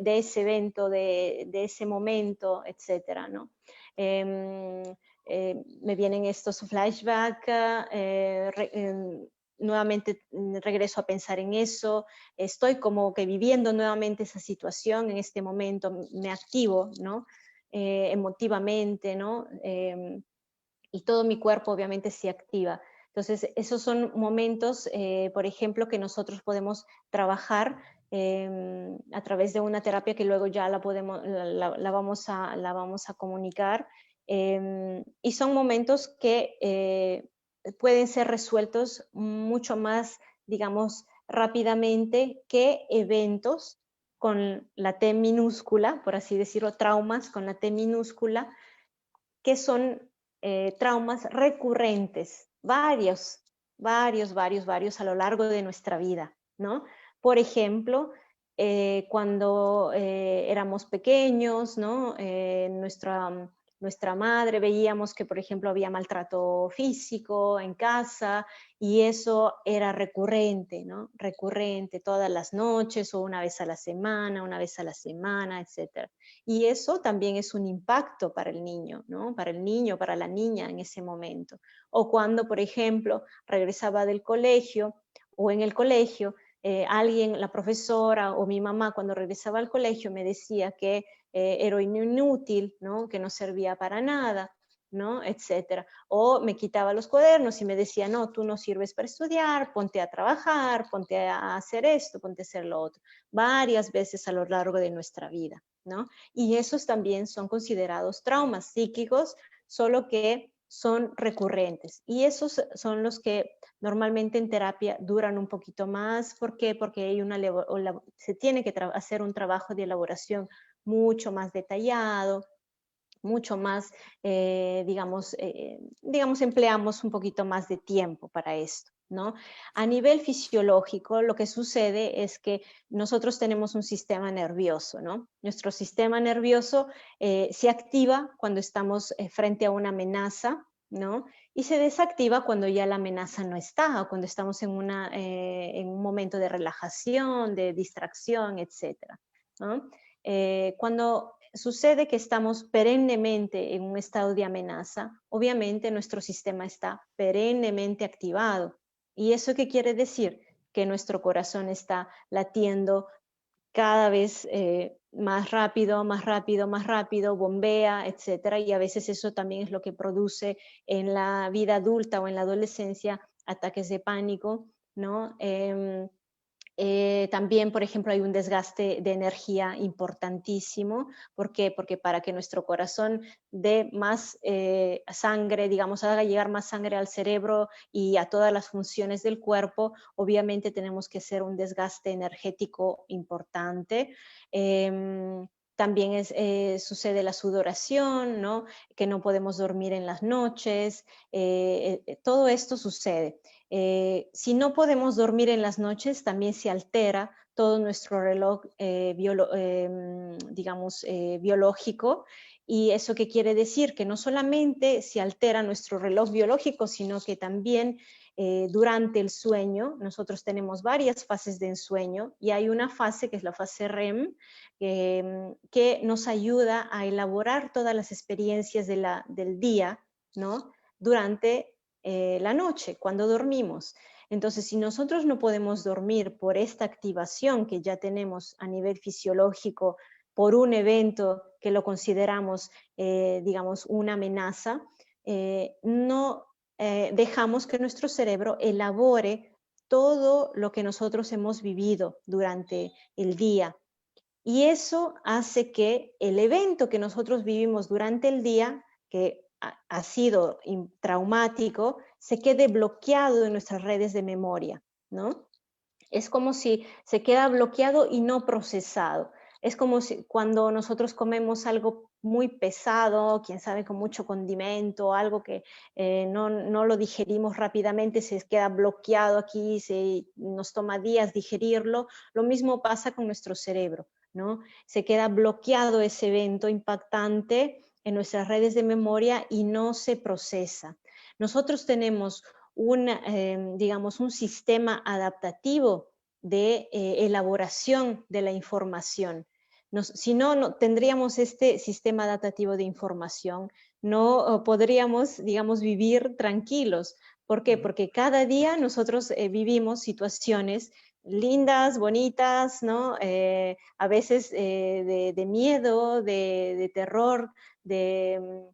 ese evento, de ese momento, etcétera, ¿no? Em, Me vienen estos flashbacks, nuevamente regreso a pensar en eso, estoy como que viviendo nuevamente esa situación en este momento, me activo, ¿no? Emotivamente, ¿no? Y todo mi cuerpo obviamente se activa. Entonces, esos son momentos, por ejemplo, que nosotros podemos trabajar a través de una terapia que luego ya la vamos a comunicar. Y son momentos que pueden ser resueltos mucho más, digamos, rápidamente que eventos con la T minúscula, por así decirlo, traumas con la T minúscula, que son traumas recurrentes, varios a lo largo de nuestra vida, ¿no? Por ejemplo, cuando éramos pequeños, ¿no? Nuestra madre veíamos que, por ejemplo, había maltrato físico en casa y eso era recurrente, ¿no? Recurrente todas las noches o una vez a la semana, etcétera. Y eso también es un impacto para el niño, ¿no? Para el niño, para la niña en ese momento. O cuando, por ejemplo, regresaba del colegio o en el colegio, alguien, la profesora o mi mamá, cuando regresaba al colegio, me decía que era inútil, ¿no? Que no servía para nada, ¿no? Etcétera. O me quitaba los cuadernos y me decía, no, tú no sirves para estudiar, ponte a trabajar, ponte a hacer esto, ponte a hacer lo otro. Varias veces a lo largo de nuestra vida, ¿no? Y esos también son considerados traumas psíquicos, solo que son recurrentes. Y esos son los que normalmente en terapia duran un poquito más. ¿Por qué? Porque hay se tiene que hacer un trabajo de elaboración mucho más detallado, mucho más, digamos, empleamos un poquito más de tiempo para esto, ¿no? A nivel fisiológico, lo que sucede es que nosotros tenemos un sistema nervioso, ¿no? Nuestro sistema nervioso se activa cuando estamos frente a una amenaza, ¿no? Y se desactiva cuando ya la amenaza no está, o cuando estamos en un momento de relajación, de distracción, etcétera, ¿no? Cuando sucede que estamos perennemente en un estado de amenaza, obviamente nuestro sistema está perennemente activado. ¿Y eso qué quiere decir? Que nuestro corazón está latiendo cada vez más rápido, más rápido, más rápido, bombea, etcétera. Y a veces eso también es lo que produce en la vida adulta o en la adolescencia ataques de pánico, ¿no? También, por ejemplo, hay un desgaste de energía importantísimo. ¿Por qué? Porque para que nuestro corazón dé más sangre, digamos, haga llegar más sangre al cerebro y a todas las funciones del cuerpo, obviamente tenemos que hacer un desgaste energético importante. También sucede la sudoración, ¿no? Que no podemos dormir en las noches. Todo esto sucede. Si no podemos dormir en las noches, también se altera todo nuestro reloj, digamos, biológico. ¿Y eso qué quiere decir? Que no solamente se altera nuestro reloj biológico, sino que también durante el sueño, nosotros tenemos varias fases de ensueño y hay una fase que es la fase REM, que nos ayuda a elaborar todas las experiencias del día, ¿no? Durante la noche, cuando dormimos. Entonces, si nosotros no podemos dormir por esta activación que ya tenemos a nivel fisiológico, por un evento que lo consideramos, digamos, una amenaza, no dejamos que nuestro cerebro elabore todo lo que nosotros hemos vivido durante el día. Y eso hace que el evento que nosotros vivimos durante el día, que ha sido traumático, se quede bloqueado en nuestras redes de memoria, ¿no? Es como si se queda bloqueado y no procesado. Es como si cuando nosotros comemos algo muy pesado, quién sabe, con mucho condimento, algo que no lo digerimos rápidamente, se queda bloqueado aquí, nos toma días digerirlo. Lo mismo pasa con nuestro cerebro, ¿no? Se queda bloqueado ese evento impactante en nuestras redes de memoria y no se procesa. Nosotros tenemos digamos, un sistema adaptativo de elaboración de la información. Si no, no tendríamos este sistema adaptativo de información, no podríamos, digamos, vivir tranquilos. ¿Por qué? Porque cada día nosotros vivimos situaciones lindas, bonitas, ¿no? A veces de miedo, de terror, de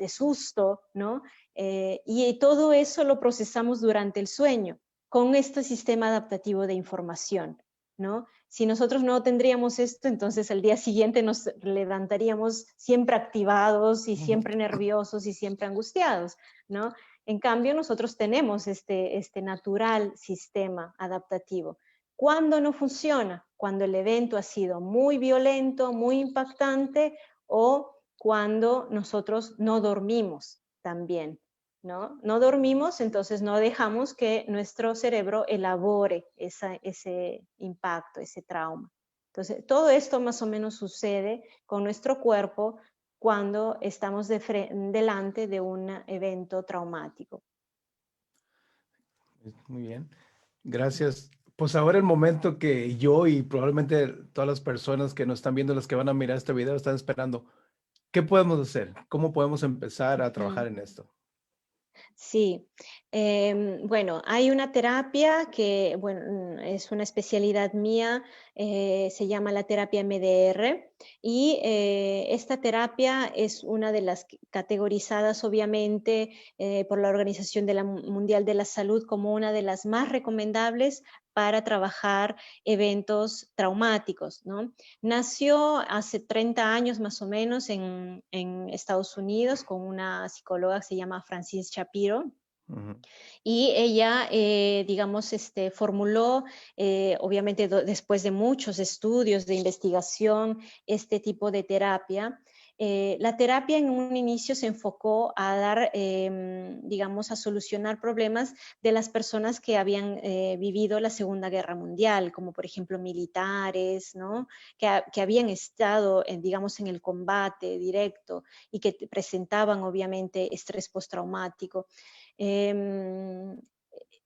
susto, ¿no? Y todo eso lo procesamos durante el sueño con este sistema adaptativo de información, ¿no? Si nosotros no tendríamos esto, entonces al día siguiente nos levantaríamos siempre activados y siempre nerviosos y siempre angustiados, ¿no? En cambio, nosotros tenemos este natural sistema adaptativo. ¿Cuándo no funciona? Cuando el evento ha sido muy violento, muy impactante, o cuando nosotros no dormimos también, ¿no? No dormimos, entonces no dejamos que nuestro cerebro elabore ese impacto, ese trauma. Entonces, todo esto más o menos sucede con nuestro cuerpo cuando estamos delante de un evento traumático. Muy bien, gracias. Pues ahora el momento que yo y probablemente todas las personas que nos están viendo, las que van a mirar este video, están esperando. ¿Qué podemos hacer? ¿Cómo podemos empezar a trabajar en esto? Sí, bueno, hay una terapia que, bueno, es una especialidad mía, se llama la terapia MDR, y esta terapia es una de las categorizadas obviamente por la Organización Mundial de la Salud como una de las más recomendables para trabajar eventos traumáticos, ¿no? Nació hace 30 años más o menos en Estados Unidos con una psicóloga que se llama Francis Shapiro. Ujú. Y ella, digamos, formuló, obviamente después de muchos estudios de investigación, este tipo de terapia. La terapia en un inicio se enfocó a dar, digamos, a solucionar problemas de las personas que habían vivido la Segunda Guerra Mundial, como por ejemplo militares, ¿no? Que habían estado, digamos, en el combate directo y que presentaban obviamente estrés postraumático. Em,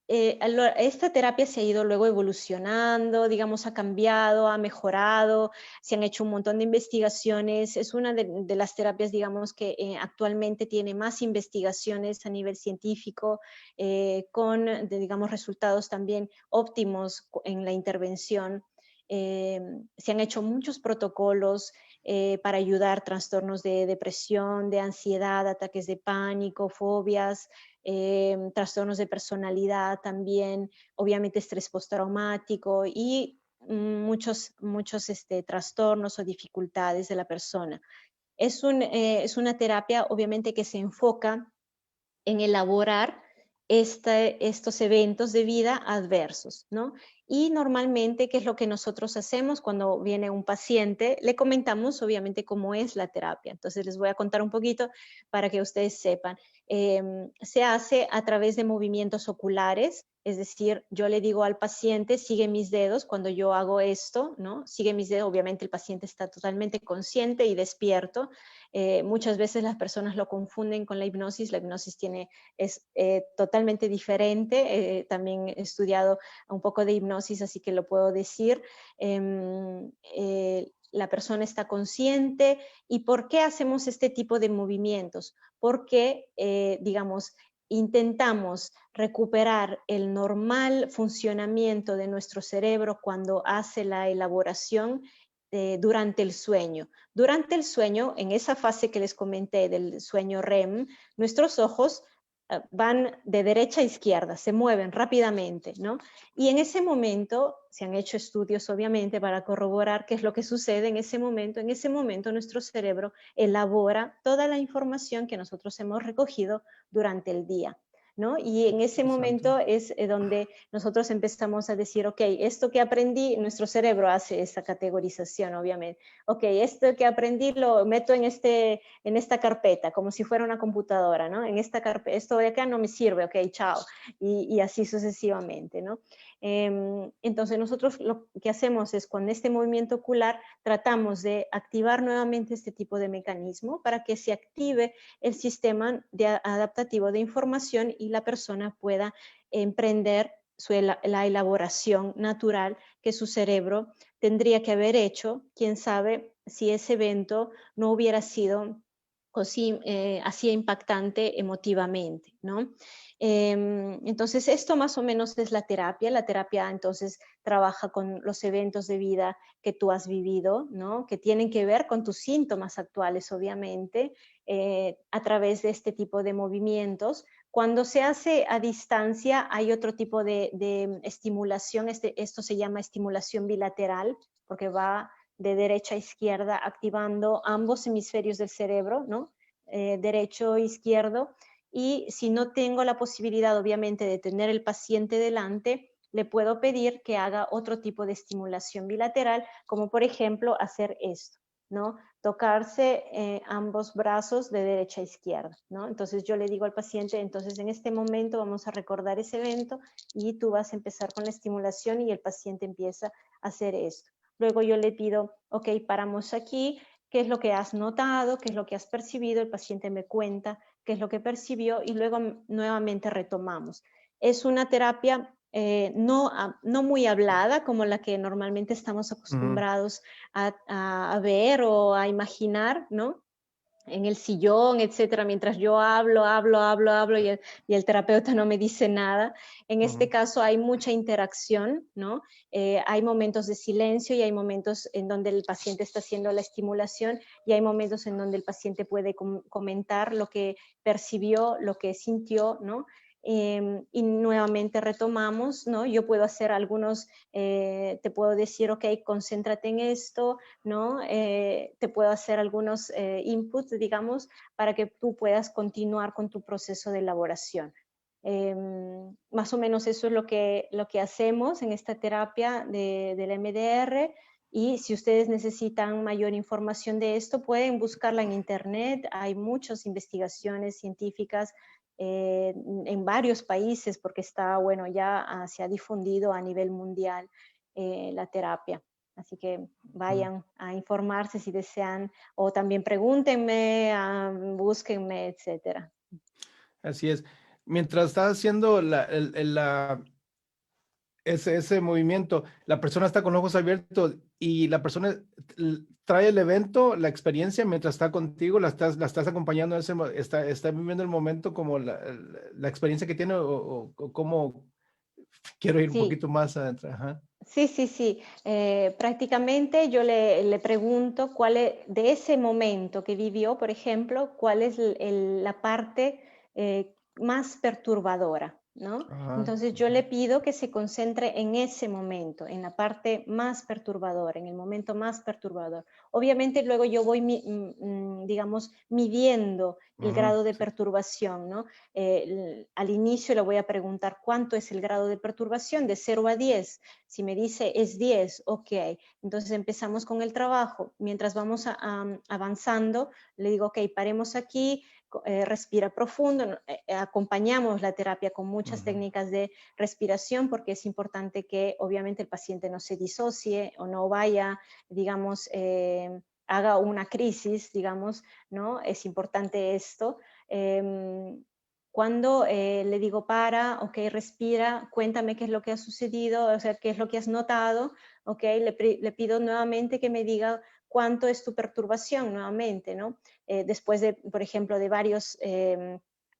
esta terapia se ha ido luego evolucionando, digamos, ha cambiado, ha mejorado, se han hecho un montón de investigaciones. Es una de las terapias, digamos, que actualmente tiene más investigaciones a nivel científico, digamos, resultados también óptimos en la intervención. Se han hecho muchos protocolos para ayudar trastornos de depresión, de ansiedad, ataques de pánico, fobias, trastornos de personalidad también, obviamente estrés postraumático y muchos trastornos o dificultades de la persona. Es una terapia obviamente que se enfoca en elaborar estos eventos de vida adversos, ¿no? Y normalmente, ¿qué es lo que nosotros hacemos cuando viene un paciente? Le comentamos, obviamente, cómo es la terapia. Entonces, les voy a contar un poquito para que ustedes sepan. Se hace a través de movimientos oculares, es decir, yo le digo al paciente, sigue mis dedos cuando yo hago esto, ¿no? Sigue mis dedos, obviamente el paciente está totalmente consciente y despierto. Muchas veces las personas lo confunden con la hipnosis es totalmente diferente. También he estudiado un poco de hipnosis, así que lo puedo decir. La persona está consciente. ¿Y por qué hacemos este tipo de movimientos? Porque, digamos, intentamos recuperar el normal funcionamiento de nuestro cerebro cuando hace la elaboración durante el sueño. Durante el sueño, en esa fase que les comenté del sueño REM, nuestros ojos van de derecha a izquierda, se mueven rápidamente, ¿no? Y en ese momento, se han hecho estudios obviamente para corroborar qué es lo que sucede en ese momento. En ese momento nuestro cerebro elabora toda la información que nosotros hemos recogido durante el día, ¿no? Y en ese Interesante. momento es donde nosotros empezamos a decir, ok, esto que aprendí, nuestro cerebro hace esa categorización, obviamente. Ok, esto que aprendí lo meto en esta carpeta, como si fuera una computadora, ¿no? En esta carpeta, esto de acá no me sirve, ok, chao. Y así sucesivamente, ¿no? Entonces nosotros lo que hacemos es con este movimiento ocular tratamos de activar nuevamente este tipo de mecanismo para que se active el sistema adaptativo de información y la persona pueda emprender la elaboración natural que su cerebro tendría que haber hecho, quién sabe si ese evento no hubiera sido así impactante emotivamente, ¿no? Entonces, esto más o menos es la terapia. La terapia entonces trabaja con los eventos de vida que tú has vivido, ¿no? Que tienen que ver con tus síntomas actuales, obviamente, a través de este tipo de movimientos. Cuando se hace a distancia, hay otro tipo de estimulación. Esto se llama estimulación bilateral, porque va de derecha a izquierda, activando ambos hemisferios del cerebro, ¿no? Derecho e izquierdo. Y si no tengo la posibilidad, obviamente, de tener el paciente delante, le puedo pedir que haga otro tipo de estimulación bilateral, como por ejemplo hacer esto, ¿no? Tocarse ambos brazos de derecha a izquierda, ¿no? Entonces yo le digo al paciente, entonces en este momento vamos a recordar ese evento y tú vas a empezar con la estimulación y el paciente empieza a hacer esto. Luego yo le pido, ok, paramos aquí, ¿qué es lo que has notado? ¿Qué es lo que has percibido? El paciente me cuenta qué es lo que percibió y luego nuevamente retomamos. Es una terapia no muy hablada como la que normalmente estamos Ujú. acostumbrados a ver o a imaginar, ¿no? En el sillón, etcétera, mientras yo hablo y el terapeuta no me dice nada. En este Ujú. caso hay mucha interacción, ¿no? Hay momentos de silencio y hay momentos en donde el paciente está haciendo la estimulación y hay momentos en donde el paciente puede comentar lo que percibió, lo que sintió, ¿no? Y nuevamente retomamos, ¿no? Yo puedo hacer algunos, te puedo decir, ok, concéntrate en esto, ¿no? Te puedo hacer algunos inputs, digamos, para que tú puedas continuar con tu proceso de elaboración. Más o menos eso es lo que hacemos en esta terapia del MDR. Y si ustedes necesitan mayor información de esto, pueden buscarla en internet. Hay muchas investigaciones científicas en varios países porque está, bueno, ya se ha difundido a nivel mundial la terapia. Así que Ujú. vayan a informarse si desean o también pregúntenme, búsquenme, etcétera. Así es. Mientras estás haciendo ese movimiento, la persona está con los ojos abiertos y la persona trae el evento, la experiencia mientras está contigo, la estás acompañando, está viviendo el momento como la experiencia que tiene o cómo quiero ir un Sí, poquito más adentro. Ajá. sí, sí, sí. Prácticamente yo le pregunto cuál es, de ese momento que vivió, por ejemplo, cuál es la parte más perturbadora, ¿no? Ajá. Entonces yo le pido que se concentre en ese momento, en la parte más perturbadora, en el momento más perturbador. Obviamente luego yo voy, digamos, midiendo el Ujú. grado de Sí. perturbación, ¿no? Al inicio le voy a preguntar cuánto es el grado de perturbación, de 0 a 10. Si me dice es 10, ok, entonces empezamos con el trabajo. Mientras vamos avanzando, le digo, ok, paremos aquí, respira profundo, acompañamos la terapia con muchas Ujú. técnicas de respiración porque es importante que obviamente el paciente no se disocie o no vaya, digamos, haga una crisis, digamos, ¿no? Es importante esto. Cuando le digo para, ok, respira, cuéntame qué es lo que ha sucedido, o sea, qué es lo que has notado, ok, le pido nuevamente que me diga cuánto es tu perturbación nuevamente, ¿no? Después de, por ejemplo, de varios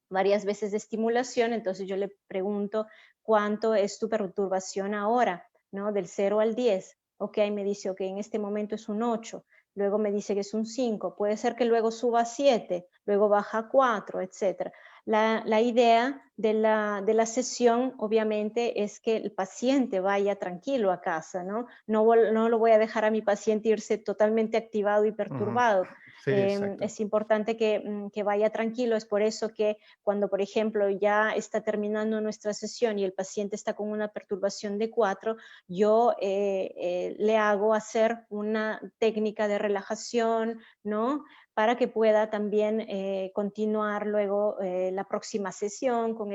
varias veces de estimulación, entonces yo le pregunto cuánto es tu perturbación ahora, ¿no? Del 0 al 10. Ok, me dice, ok, en este momento es un 8, luego me dice que es un 5, puede ser que luego suba a 7, luego baja a 4, etcétera. La idea de la sesión, obviamente, es que el paciente vaya tranquilo a casa, ¿no? No lo voy a dejar a mi paciente irse totalmente activado y Ujú. perturbado. Sí, exacto. Es importante que vaya tranquilo, es por eso que cuando, por ejemplo, ya está terminando nuestra sesión y el paciente está con una perturbación de 4, yo le hago hacer una técnica de relajación, ¿no? Para que pueda también continuar luego la próxima sesión con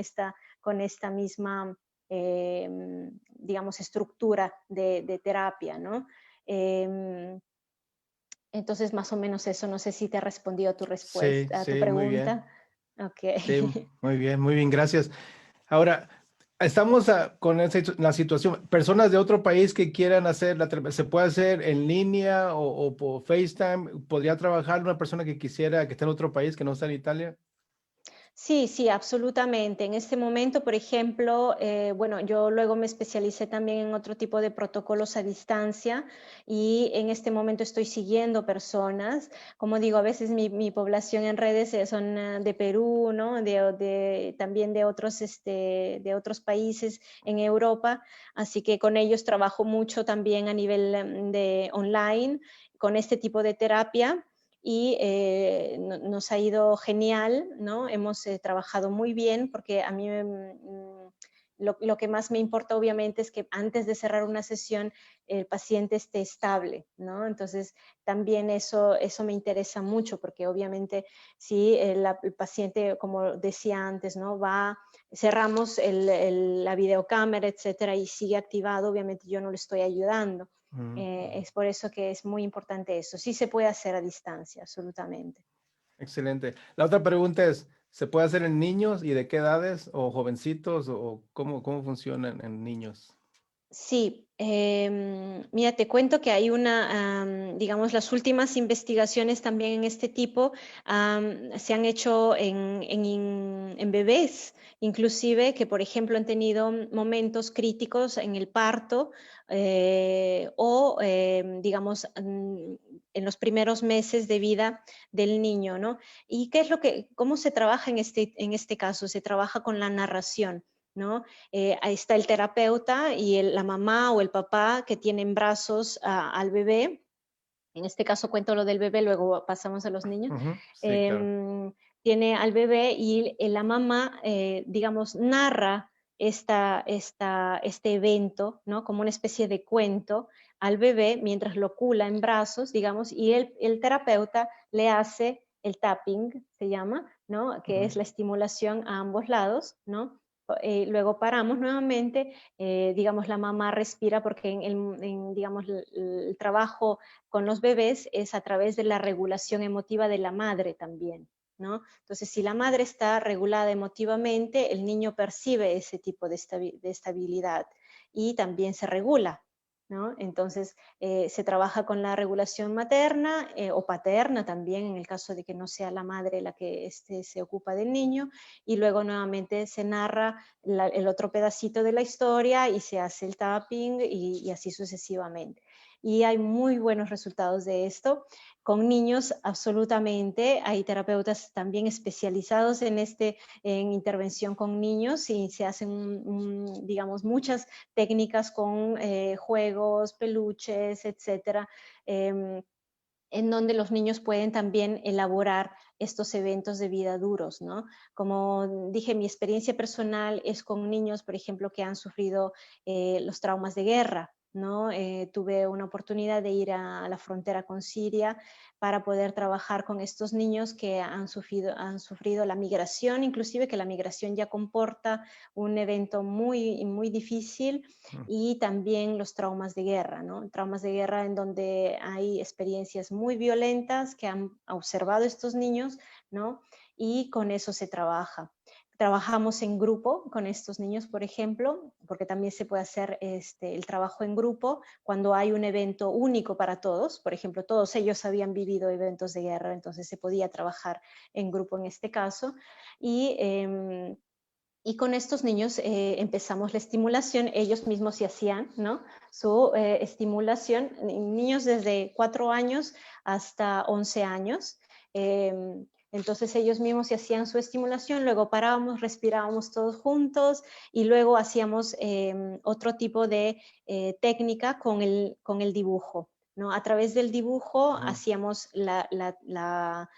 esta misma, digamos, estructura de terapia, ¿no? Em, entonces, más o menos eso, no sé si te ha respondido a tu Sí, respuesta, a tu sí, muy bien. pregunta. Ok. Sí, muy bien, gracias. Ahora, estamos con la situación, personas de otro país que quieran hacer la terapia, ¿se puede hacer en línea o por FaceTime? ¿Podría trabajar una persona que quisiera, que está en otro país, que no está en Italia? Sí, sí, absolutamente. En este momento, por ejemplo, bueno, yo luego me especialicé también en otro tipo de protocolos a distancia y en este momento estoy siguiendo personas. Como digo, a veces mi población en redes son de Perú, ¿no? También de otros países en Europa, así que con ellos trabajo mucho también a nivel de online con este tipo de terapia y nos ha ido genial, ¿no? Hemos trabajado muy bien porque a mí lo que más me importa obviamente es que antes de cerrar una sesión el paciente esté estable, ¿no? Entonces también eso me interesa mucho porque obviamente si el paciente, como decía antes, ¿no? Cerramos la videocámara, etcétera, y sigue activado, obviamente yo no le estoy ayudando. Ujú. Es por eso que es muy importante eso. Sí se puede hacer a distancia, absolutamente. Excelente. La otra pregunta es, ¿se puede hacer en niños y de qué edades o jovencitos o cómo funcionan en niños? Sí, mira, te cuento que hay digamos, las últimas investigaciones también en este tipo se han hecho en bebés, inclusive que, por ejemplo, han tenido momentos críticos en el parto digamos, en los primeros meses de vida del niño, ¿no? ¿Y qué es cómo se trabaja en este caso? Se trabaja con la narración, ¿no? Ahí está el terapeuta y la mamá o el papá que tienen brazos al bebé. En este caso cuento lo del bebé, luego pasamos a los niños. Ujú. Sí, claro. Em, Tiene al bebé y la mamá, digamos, narra este evento, ¿no? Como una especie de cuento al bebé mientras lo cula en brazos, digamos, y el terapeuta le hace el tapping, se llama, ¿no? Que Ujú. es la estimulación a ambos lados, ¿no? Luego paramos nuevamente, digamos, la mamá respira porque digamos, el trabajo con los bebés es a través de la regulación emotiva de la madre también, ¿no? Entonces, si la madre está regulada emotivamente, el niño percibe ese tipo de estabilidad y también se regula, ¿no? Entonces, se trabaja con la regulación materna o paterna también, en el caso de que no sea la madre la que se ocupa del niño, y luego nuevamente se narra el otro pedacito de la historia y se hace el tapping y así sucesivamente. Y hay muy buenos resultados de esto. Con niños, absolutamente. Hay terapeutas también especializados en intervención con niños y se hacen, digamos, muchas técnicas con juegos, peluches, etcétera, en donde los niños pueden también elaborar estos eventos de vida duros, ¿no? Como dije, mi experiencia personal es con niños, por ejemplo, que han sufrido los traumas de guerra, ¿no? Tuve una oportunidad de ir a la frontera con Siria para poder trabajar con estos niños que han sufrido la migración, inclusive que la migración ya comporta un evento muy, muy difícil, Mm. y también los traumas de guerra, ¿no? Traumas de guerra en donde hay experiencias muy violentas que han observado estos niños, ¿no? Y con eso se trabaja. Trabajamos en grupo con estos niños, por ejemplo, porque también se puede hacer el trabajo en grupo cuando hay un evento único para todos. Por ejemplo, todos ellos habían vivido eventos de guerra, entonces se podía trabajar en grupo en este caso. Y con estos niños empezamos la estimulación, ellos mismos se hacían, ¿no? Su estimulación, niños desde 4 años hasta 11 años. Entonces ellos mismos se hacían su estimulación, luego parábamos, respirábamos todos juntos y luego hacíamos otro tipo de técnica con el dibujo, ¿no? A través del dibujo hacíamos la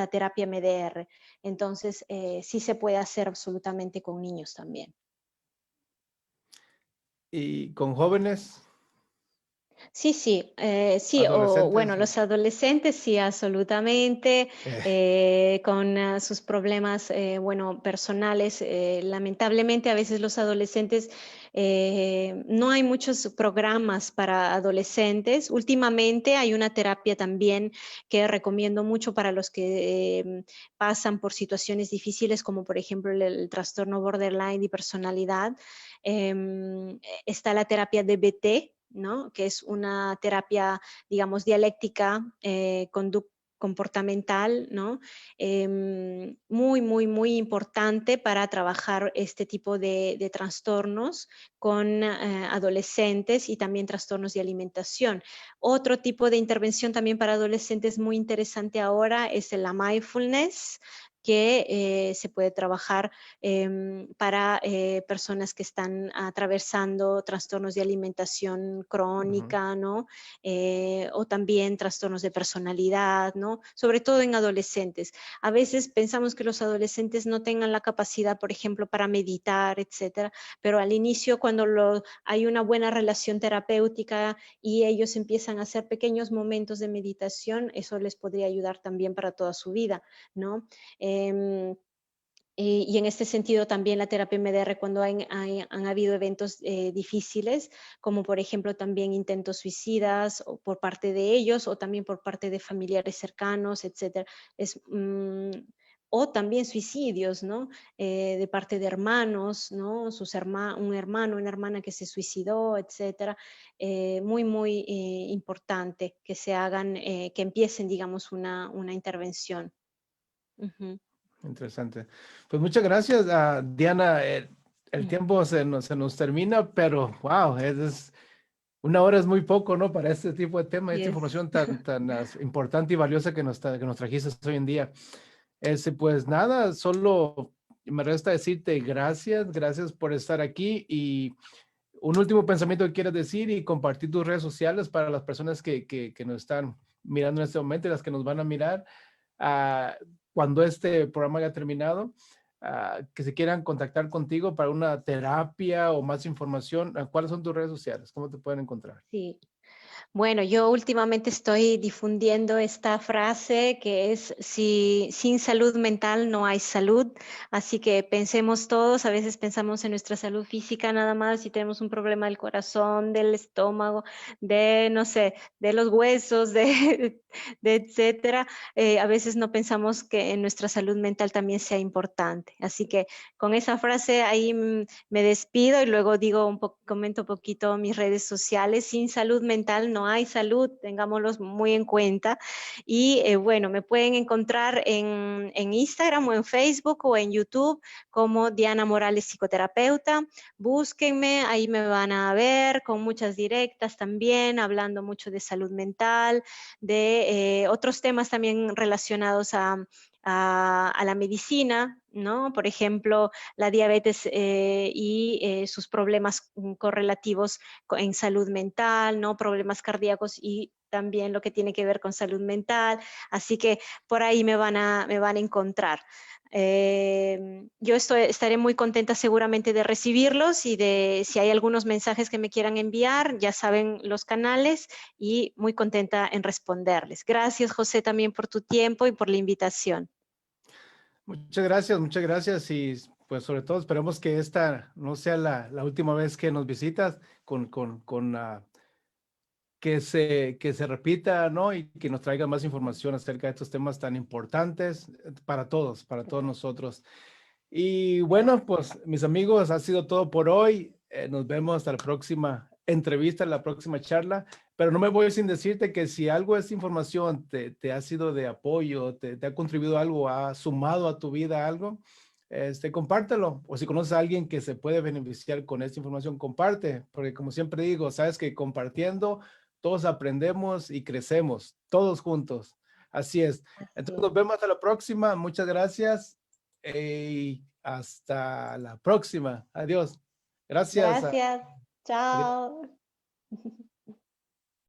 terapia MDR. Entonces, sí se puede hacer absolutamente con niños también. ¿Y con jóvenes, Sí, sí, sí, o adolescentes? bueno, los adolescentes sí, absolutamente, con sus problemas, bueno, personales. Lamentablemente, a veces los adolescentes, no hay muchos programas para adolescentes. Últimamente hay una terapia también que recomiendo mucho para los que pasan por situaciones difíciles, como por ejemplo el trastorno borderline y personalidad. Está la terapia DBT, ¿no? Que es una terapia, digamos, dialéctica, comportamental, ¿no? Muy, muy, muy importante para trabajar este tipo de trastornos con adolescentes y también trastornos de alimentación. Otro tipo de intervención también para adolescentes muy interesante ahora es la mindfulness, que se puede trabajar para personas que están atravesando trastornos de alimentación crónica, ¿no? O también trastornos de personalidad, ¿no? Sobre todo en adolescentes. A veces pensamos que los adolescentes no tengan la capacidad, por ejemplo, para meditar, etcétera, pero al inicio, cuando hay una buena relación terapéutica y ellos empiezan a hacer pequeños momentos de meditación, eso les podría ayudar también para toda su vida, ¿no? Y en este sentido también la terapia MDR cuando han habido eventos difíciles, como por ejemplo también intentos suicidas o por parte de ellos o también por parte de familiares cercanos, etcétera. O también suicidios, ¿no? De parte de hermanos, ¿no? Un hermano, una hermana que se suicidó, etcétera. Muy, muy importante que se hagan, que empiecen, digamos, una intervención. Ujú. Interesante. Pues muchas gracias, Diana. El Ujú. tiempo se nos termina, pero wow, una hora es muy poco, ¿no? Para este tipo de tema, esta Yes. información tan importante y valiosa que nos trajiste hoy en día. Pues nada, solo me resta decirte gracias, gracias por estar aquí y un último pensamiento que quieras decir y compartir tus redes sociales para las personas que nos están mirando en este momento y las que nos van a mirar ah, cuando este programa haya terminado, que se quieran contactar contigo para una terapia o más información. ¿Cuáles son tus redes sociales? ¿Cómo te pueden encontrar? Sí. Bueno, yo últimamente estoy difundiendo esta frase que es, si sin salud mental no hay salud, así que pensemos todos, a veces pensamos en nuestra salud física nada más y tenemos un problema del corazón, del estómago, de, no sé, de los huesos, de etcétera. A veces no pensamos que en nuestra salud mental también sea importante. Así que con esa frase ahí me despido y luego digo comento un poquito mis redes sociales. Sin salud mental no hay salud, tengámoslos muy en cuenta. Y bueno, me pueden encontrar en Instagram o en Facebook o en YouTube como Diana Morales Psicoterapeuta. Búsquenme, ahí me van a ver con muchas directas también, hablando mucho de salud mental, de otros temas también relacionados a la medicina, ¿no? Por ejemplo, la diabetes y sus problemas correlativos en salud mental, ¿no? Problemas cardíacos y también lo que tiene que ver con salud mental. Así que por ahí me van a encontrar. Yo estaré muy contenta seguramente de recibirlos y de si hay algunos mensajes que me quieran enviar, ya saben los canales y muy contenta en responderles. Gracias, José, también por tu tiempo y por la invitación. Muchas gracias y pues sobre todo esperemos que esta no sea la última vez que nos visitas que se repita, ¿no? Y que nos traiga más información acerca de estos temas tan importantes para todos nosotros. Y bueno, pues mis amigos, ha sido todo por hoy. Nos vemos hasta la próxima entrevista, la próxima charla. Pero no me voy sin decirte que si algo de esta información te ha sido de apoyo, te ha contribuido algo, ha sumado a tu vida algo, compártelo. O si conoces a alguien que se puede beneficiar con esta información, comparte. Porque como siempre digo, sabes que compartiendo todos aprendemos y crecemos, todos juntos. Así es. Entonces Así nos vemos hasta la próxima. Muchas gracias. Y hasta la próxima. Adiós. Gracias. Gracias. Adiós. Chao.